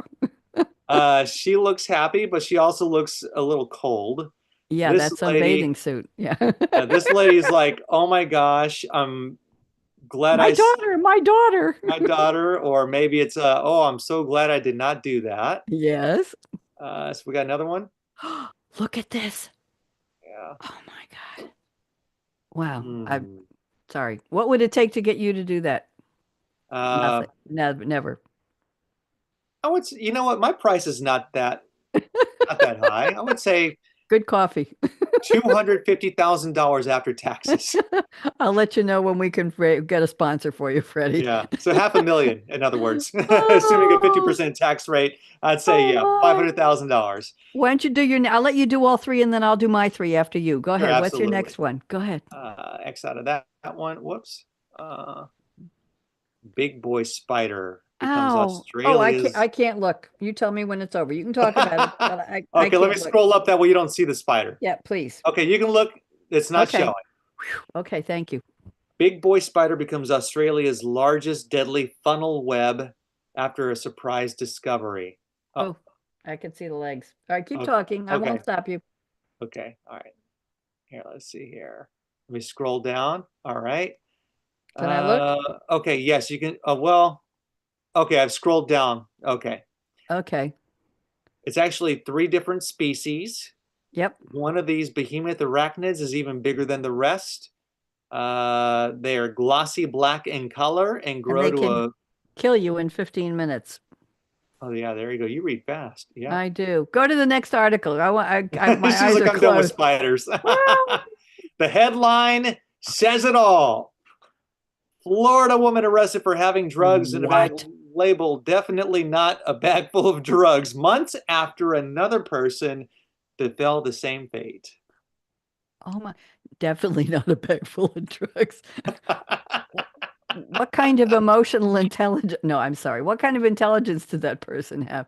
She looks happy, but she also looks a little cold. Yeah, This that's some lady, bathing suit. Yeah. this lady's like, oh my gosh, I'm glad My daughter, my daughter. my daughter, or maybe it's oh, I'm so glad I did not do that. Yes. So we got another one. Look at this. Yeah. Oh my God. Wow. I'm Hmm. sorry. What would it take to get you to do that? Uh, Nothing. Never, never. you know what? My price is not that high. I would say Good coffee. $250,000 after taxes. I'll let you know when we can get a sponsor for you, Freddie. Yeah, so half a million, in other words, assuming a Oh, 50% tax rate, I'd say oh yeah, my. $500,000. Why don't you do I'll let you do all three and then I'll do my three after you. Go Sure, ahead. What's your absolutely. next one? Go ahead. X out of that one. Whoops. Uh, Big boy spider becomes Ow. Oh, Australia's. I can't look. You tell me when it's over. You can talk about it, but I Okay, let me can't look. scroll up that way you don't see the spider. Yeah, please. Okay, you can look. It's not Okay. showing. Okay, thank you. Big boy spider becomes Australia's largest deadly funnel web after a surprise discovery. Oh, Oh, I can see the legs. All right, keep okay. talking. I Okay. won't stop you. Okay. All right. Here, let's see here. Let me scroll down. All right. Can I look? Okay. Yes, you can. Well, okay. I've scrolled down. Okay. Okay. It's actually three different species. Yep. One of these behemoth arachnids is even bigger than the rest. They are glossy black in color and And grow they to can a. kill you in 15 minutes. Oh yeah, there you go. You read fast. Yeah. I do. Go to the next article. My She's eyes like, are I'm done with closed. spiders. Well, The headline says it all. Florida woman arrested for having drugs in a bag what? labeled definitely not a bag full of drugs months after another person befell the same fate. Oh my, definitely not a bag full of drugs. What kind of emotional intelligence? No, I'm sorry. What kind of intelligence did that person have?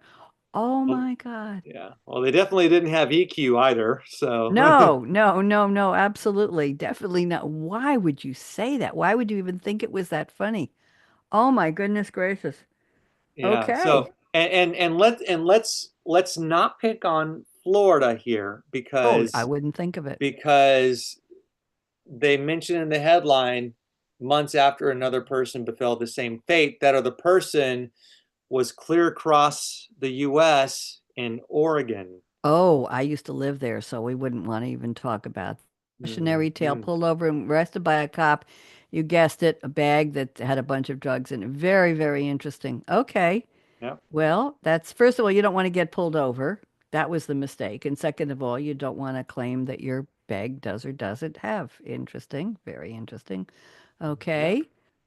Oh Well, my God. yeah. Well, they definitely didn't have EQ either. So, No, no, no, no, absolutely. Definitely not. Why would you say that? Why would you even think it was that funny? Oh my goodness gracious. yeah. Okay. So, let's not pick on Florida here Oh, I wouldn't think of it. because they mention in the headline months after another person befell the same fate. That other person was clear across the U.S. in Oregon. Oh, I used to live there, so we wouldn't want to even talk about it. Cautionary tale, Mhm. pulled over and arrested by a cop. You guessed it, a bag that had a bunch of drugs in it. Very, very interesting. Okay. Yep. Well, that's first of all, you don't want to get pulled over. That was the mistake. And second of all, you don't want to claim that your bag does or doesn't have. Interesting. Very interesting. Yep. Okay.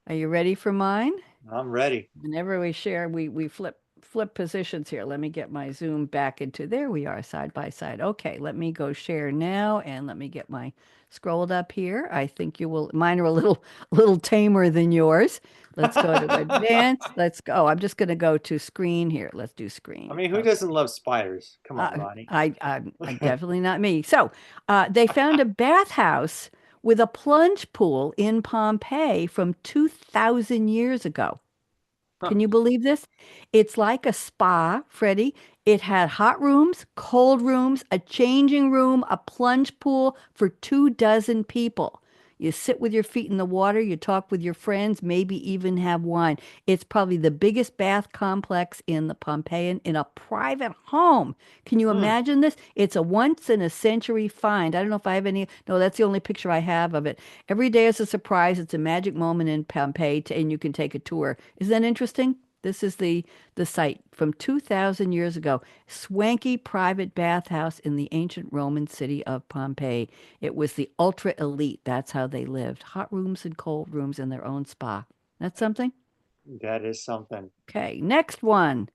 Are you ready for mine? I'm ready. Whenever we share, we flip flip positions here. Let me get my Zoom back into, there we are, side by side. Okay, let me go share now and let me get my scrolled up here. I think you will, mine are a little tamer than yours. Let's go to advanced. Let's go. I'm just going to go to screen here. Let's do I screen. mean, who doesn't Okay. love spiders? Come on, Bonnie. I definitely not me. So, they found a bathhouse with a plunge pool in Pompeii from 2,000 years ago. Huh. Can you believe this? It's like a spa, Freddie. It had hot rooms, cold rooms, a changing room, a plunge pool for 2 dozen people. You sit with your feet in the water, you talk with your friends, maybe even have wine. It's probably the biggest bath complex in the Pompeian in a private home. Can you Hmm. imagine this? It's a once in a century find. I don't know if I have any. No, that's the only picture I have of it. Every day is a surprise. It's a magic moment in Pompeii, and you can take a tour. Isn't that interesting? This is the site from 2,000 years ago. Swanky private bathhouse in the ancient Roman city of Pompeii. It was the ultra elite. That's how they lived. Hot rooms and cold rooms in their own spa. That's something? That is something. Okay, next one.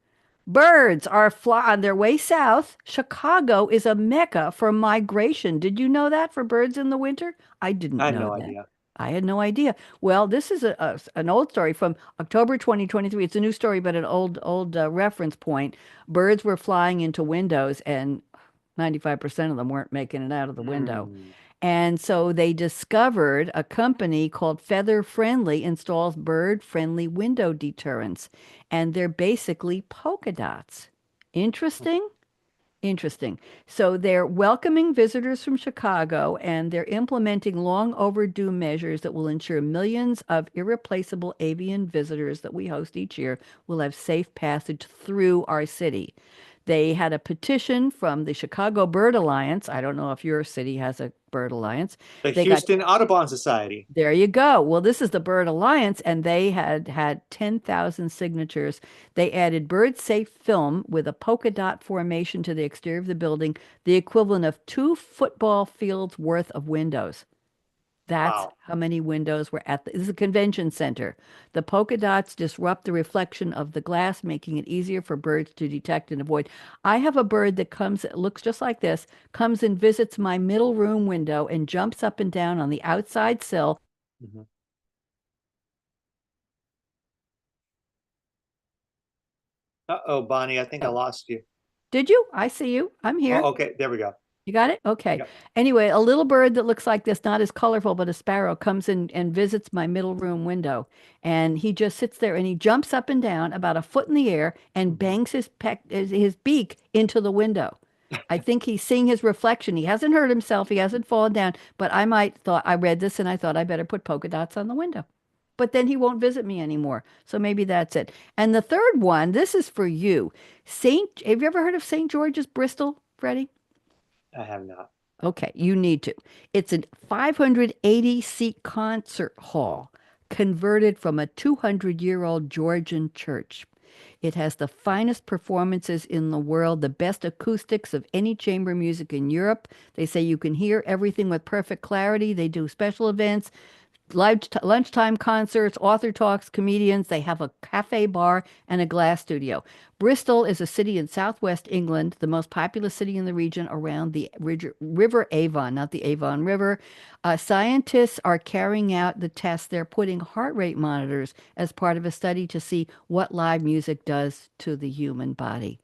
Birds are fly on their way south. Chicago is a mecca for migration. Did you know that for birds in the winter? I I didn't had know no that. idea. I had no idea. Well, this is an old story from October 2023. It's a new story, but an old reference point. Birds were flying into windows, and 95% of them weren't making it out of the window. Hmm. And so they discovered a company called Feather Friendly installs bird friendly window deterrents. And they're basically polka dots. Interesting? Interesting. So they're welcoming visitors from Chicago and they're implementing long overdue measures that will ensure millions of irreplaceable avian visitors that we host each year will have safe passage through our city. They had a petition from the Chicago Bird Alliance. I don't know if your city has a bird alliance. The They got Houston Audubon Society. there you go. Well, this is the Bird Alliance, and they had 10,000 signatures. They added bird safe film with a polka dot formation to the exterior of the building, the equivalent of 2 football fields worth of windows. That's Wow. how many windows were at this is a convention center. The polka dots disrupt the reflection of the glass, making it easier for birds to detect and avoid. I have a bird that comes, it looks just like this, comes and visits my middle room window and jumps up and down on the outside sill. Mhm. Uh-oh, Bonnie, I think I lost you. Did you? I see you. I'm Oh, here. okay, there we go. You got it? Okay. Yep. Anyway, a little bird that looks like this, not as colorful, but a sparrow, comes in and visits my middle room window. And he just sits there and he jumps up and down about a foot in the air and Mhm. bangs his beak into the window. I think he's seeing his reflection. He hasn't hurt himself. He hasn't fallen down. But I might thought I read this and I thought I better put polka dots on the window. But then he won't visit me anymore. So maybe that's it. And the third one, this is for you. Have you ever heard of St. George's, Bristol, Freddie? I have not. Okay, you need to. It's a 580-seat concert hall converted from a 200-year-old Georgian church. It has the finest performances in the world, the best acoustics of any chamber music in Europe. They say you can hear everything with perfect clarity. They do special events, lunchtime concerts, author talks, comedians. They have a cafe bar and a glass studio. Bristol is a city in southwest England, the most populous city in the region around the River Avon, not the Avon River. Scientists are carrying out the tests. They're putting heart rate monitors as part of a study to see what live music does to the human body.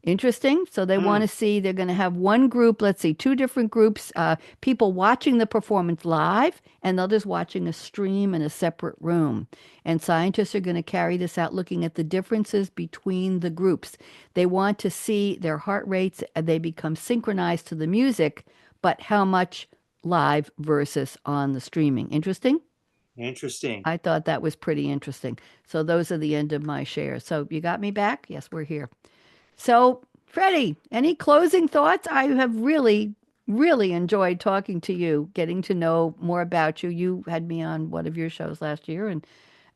Interesting. So they want Hmm. to see, they're going to have one group, let's see, two different groups, people watching the performance live and others watching a stream in a separate room. And scientists are going to carry this out looking at the differences between the groups. They want to see their heart rates, they become synchronized to the music, but how much live versus on the streaming. Interesting? Interesting. I thought that was pretty interesting. So those are the end of my shares. So you got me back? Yes, we're here. So, Freddie, any closing thoughts? I have really enjoyed talking to you, getting to know more about you. You had me on one of your shows last year, and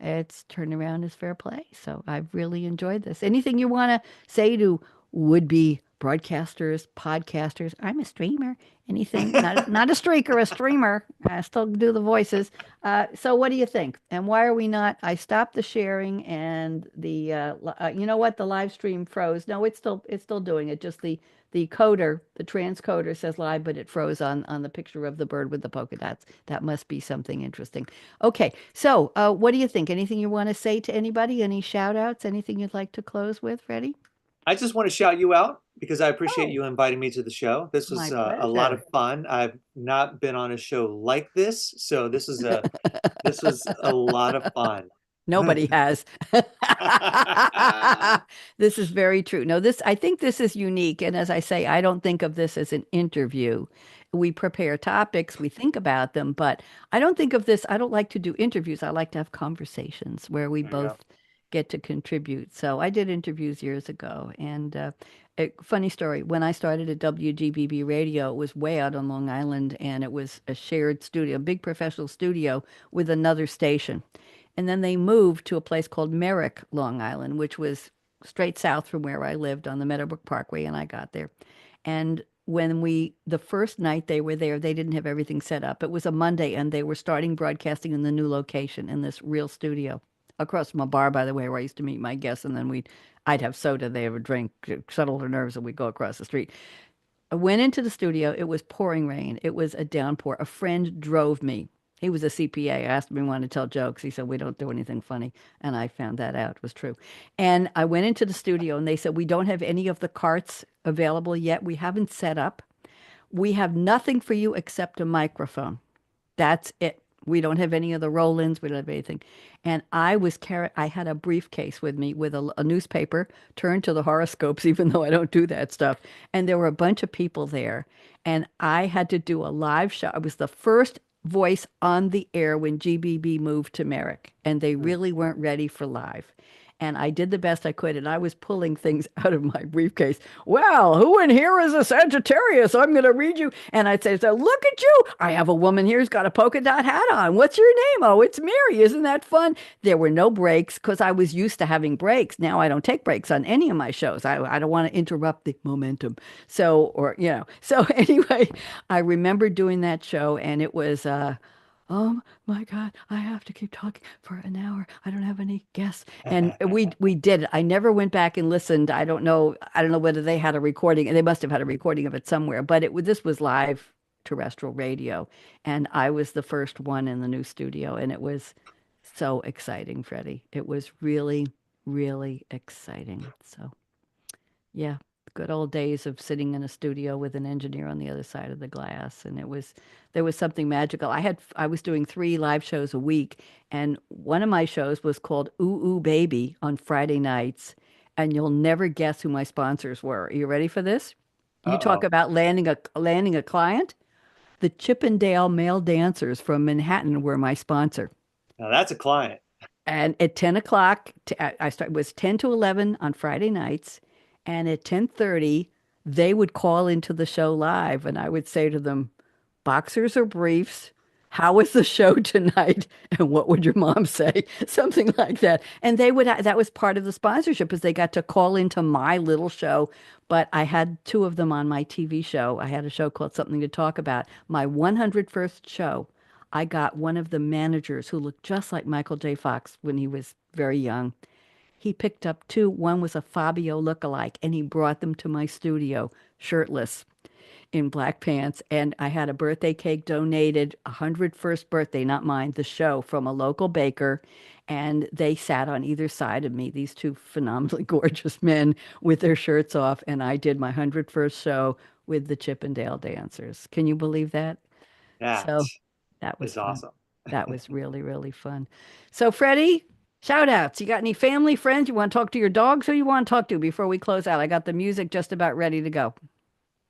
it's turned around as fair play. So I've really enjoyed this. Anything you want to say to would-be broadcasters, podcasters. I'm a streamer. Anything? Not a streaker, a streamer. I still do the voices. So what do you think? And why are we not? I stopped the sharing and you know what? The live stream froze. No, it's still doing it. Just the transcoder says live, but it froze on the picture of the bird with the polka dots. That must be something interesting. Okay, so what do you think? Anything you want to say to anybody? Any shout outs? Anything you'd like to close with, Freddie? I just want to shout you out because I appreciate Oh, you inviting me to the show. This my was a lot of pleasure. fun. I've not been on a show like this, so this was a lot of fun. Nobody has. This is very true. No, I think this is unique. And as I say, I don't think of this as an interview. We prepare topics, we think about them, but I don't think of this. I don't like to do interviews. I like to have conversations where we There you go. both get to contribute. So I did interviews years ago. And a funny story, when I started at WGBB Radio, it was way out on Long Island and it was a shared studio, a big professional studio with another station. And then they moved to a place called Merrick, Long Island, which was straight south from where I lived on the Meadowbrook Parkway, and I got there. And the first night they were there, they didn't have everything set up. It was a Monday, and they were starting broadcasting in the new location in this real studio across from a bar, by the way, where I used to meet my guests, and then I'd have soda, they would drink, settle their nerves, and we'd go across the street. I went into the studio. It was pouring rain. It was a downpour. A friend drove me. He was a CPA. I asked him if he wanted to tell jokes. He said, we don't do anything funny. And I found that out. It was true. And I went into the studio and they said, we don't have any of the carts available yet. We haven't set up. We have nothing for you except a microphone. That's it. We don't have any of the roll-ins. We don't have anything. And I had a briefcase with me with a newspaper turned to the horoscopes, even though I don't do that stuff. And there were a bunch of people there. And I had to do a live show. I was the first voice on the air when GBB moved to Merrick. And they really weren't ready for live. And I did the best I could, and I was pulling things out of my briefcase. Well, who in here is a Sagittarius? I'm going to read you. And I'd say, so look at you. I have a woman here who's got a polka dot hat on. What's your name? Oh, it's Mary. Isn't that fun? There were no breaks because I was used to having breaks. Now I don't take breaks on any of my shows. I don't want to interrupt the momentum. So anyway, I remember doing that show, and it was, oh my God, I have to keep talking for an hour. I don't have any guests. And we did it. I never went back and listened. I don't know whether they had a recording, and they must have had a recording of it somewhere, but this was live terrestrial radio. And I was the first one in the new studio, and it was so exciting, Freddie. It was really, really exciting. So yeah, good old days of sitting in a studio with an engineer on the other side of the glass, and there was something magical. I was doing 3 live shows a week, and one of my shows was called Ooh Ooh Baby on Friday nights, and you'll never guess who my sponsors were. Are you ready for this? You talk Uh-oh. about landing a client. The Chippendale Male Dancers from Manhattan were my sponsor. Now that's a client. And at 10 o'clock, it was 10 to 11 on Friday nights. And at 10:30, they would call into the show live. And I would say to them, boxers or briefs? How was the show tonight? And what would your mom say? Something like that. And that was part of the sponsorship is they got to call into my little show. But I had 2 of them on my TV show. I had a show called Something to Talk About. My 101st show, I got one of the managers who looked just like Michael J. Fox when he was very young. He picked up 2. One was a Fabio lookalike, and he brought them to my studio shirtless in black pants. And I had a birthday cake donated, 101st birthday, not mine, the show from a local baker. And they sat on either side of me, these 2 phenomenally gorgeous men with their shirts off. And I did my 101st show with the Chippendale Dancers. Can you believe that? That So that was is fun. awesome. That was really, really fun. So, Freddie, shout outs. You got any family, friends? You want to talk to your dogs? Who you want to talk to before we close out? I got the music just about ready to go.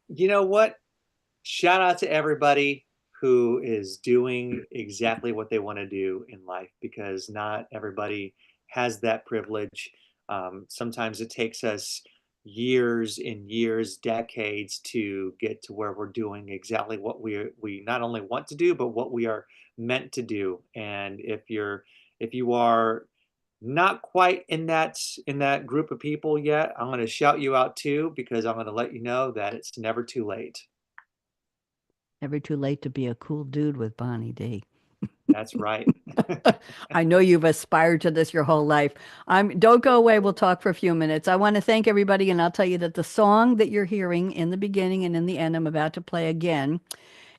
You know what? Shout out to everybody who is doing exactly what they want to do in life because not everybody has that privilege. Sometimes it takes us years and years, decades to get to where we're doing exactly what we not only want to do, but what we are meant to do. And if you are not quite in that group of people yet, I'm going to shout you out too because I'm going to let you know that it's never too late. Never too late to be a cool dude with Bonnie D. That's right. I know you've aspired to this your whole life. Don't go away. We'll talk for a few minutes. I want to thank everybody, and I'll tell you that the song that you're hearing in the beginning and in the end, I'm about to play again,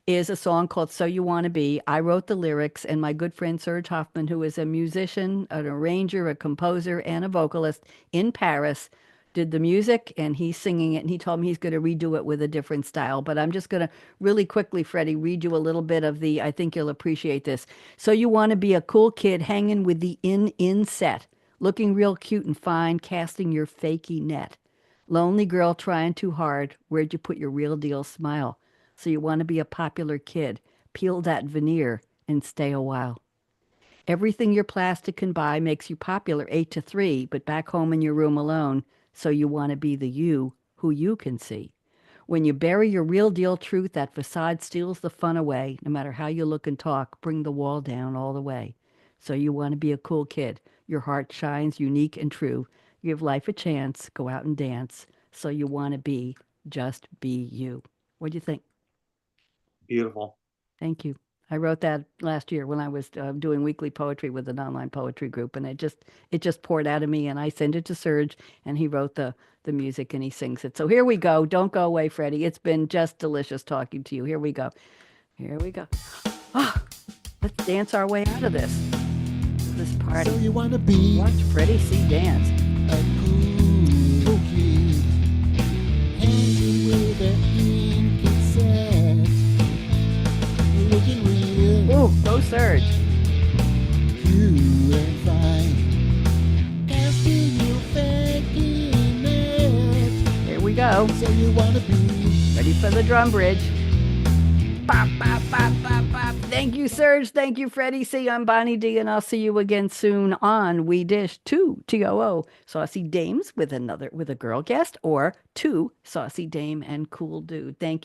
is a song called So You Want to Be. I wrote the lyrics, and my good friend Serge Hoffman, who is a musician, an arranger, a composer, and a vocalist in Paris, did the music, and he's singing it, and he told me he's going to redo it with a different style. But I'm just going to really quickly, Freddie, read you a little bit of the, I think you'll appreciate this. So you want to be a cool kid hanging with the in set, looking real cute and fine, casting your fakey net. Lonely girl trying too hard, where'd you put your real deal smile? So you want to be a popular kid. Peel that veneer and stay a while. Everything your plastic can buy makes you popular 8 to 3, but back home in your room alone, so you want to be the you who you can see. When you bury your real deal truth, that facade steals the fun away. No matter how you look and talk, bring the wall down all the way. So you want to be a cool kid. Your heart shines unique and true. Give life a chance. Go out and dance. So you want to be, just be you. What do you think? Beautiful. Thank you. I wrote that last year when I was doing weekly poetry with an online poetry group, and it just poured out of me. And I sent it to Serge, and he wrote the music and he sings it. So here we go. Don't go away, Freddie. It's been just delicious talking to you. Here we go. Here we go. Ah, let's dance our way out of this party. So you wanna be Watch Freddy C dance. a cool kid, hanging with the ink set, looking real Ooh, go Serge. cool and fine, casting your fakey net. Here we go. So you wanna be Ready for the drum bridge. Bop, bop, bop, bop, bop. Thank you, Serge. Thank you, Freddie C. I'm Bonnie D, and I'll see you again soon on We Dish 2 TOO. Saucy Dames with a girl guest, or 2 Saucy Dame and Cool Dude. Thank you.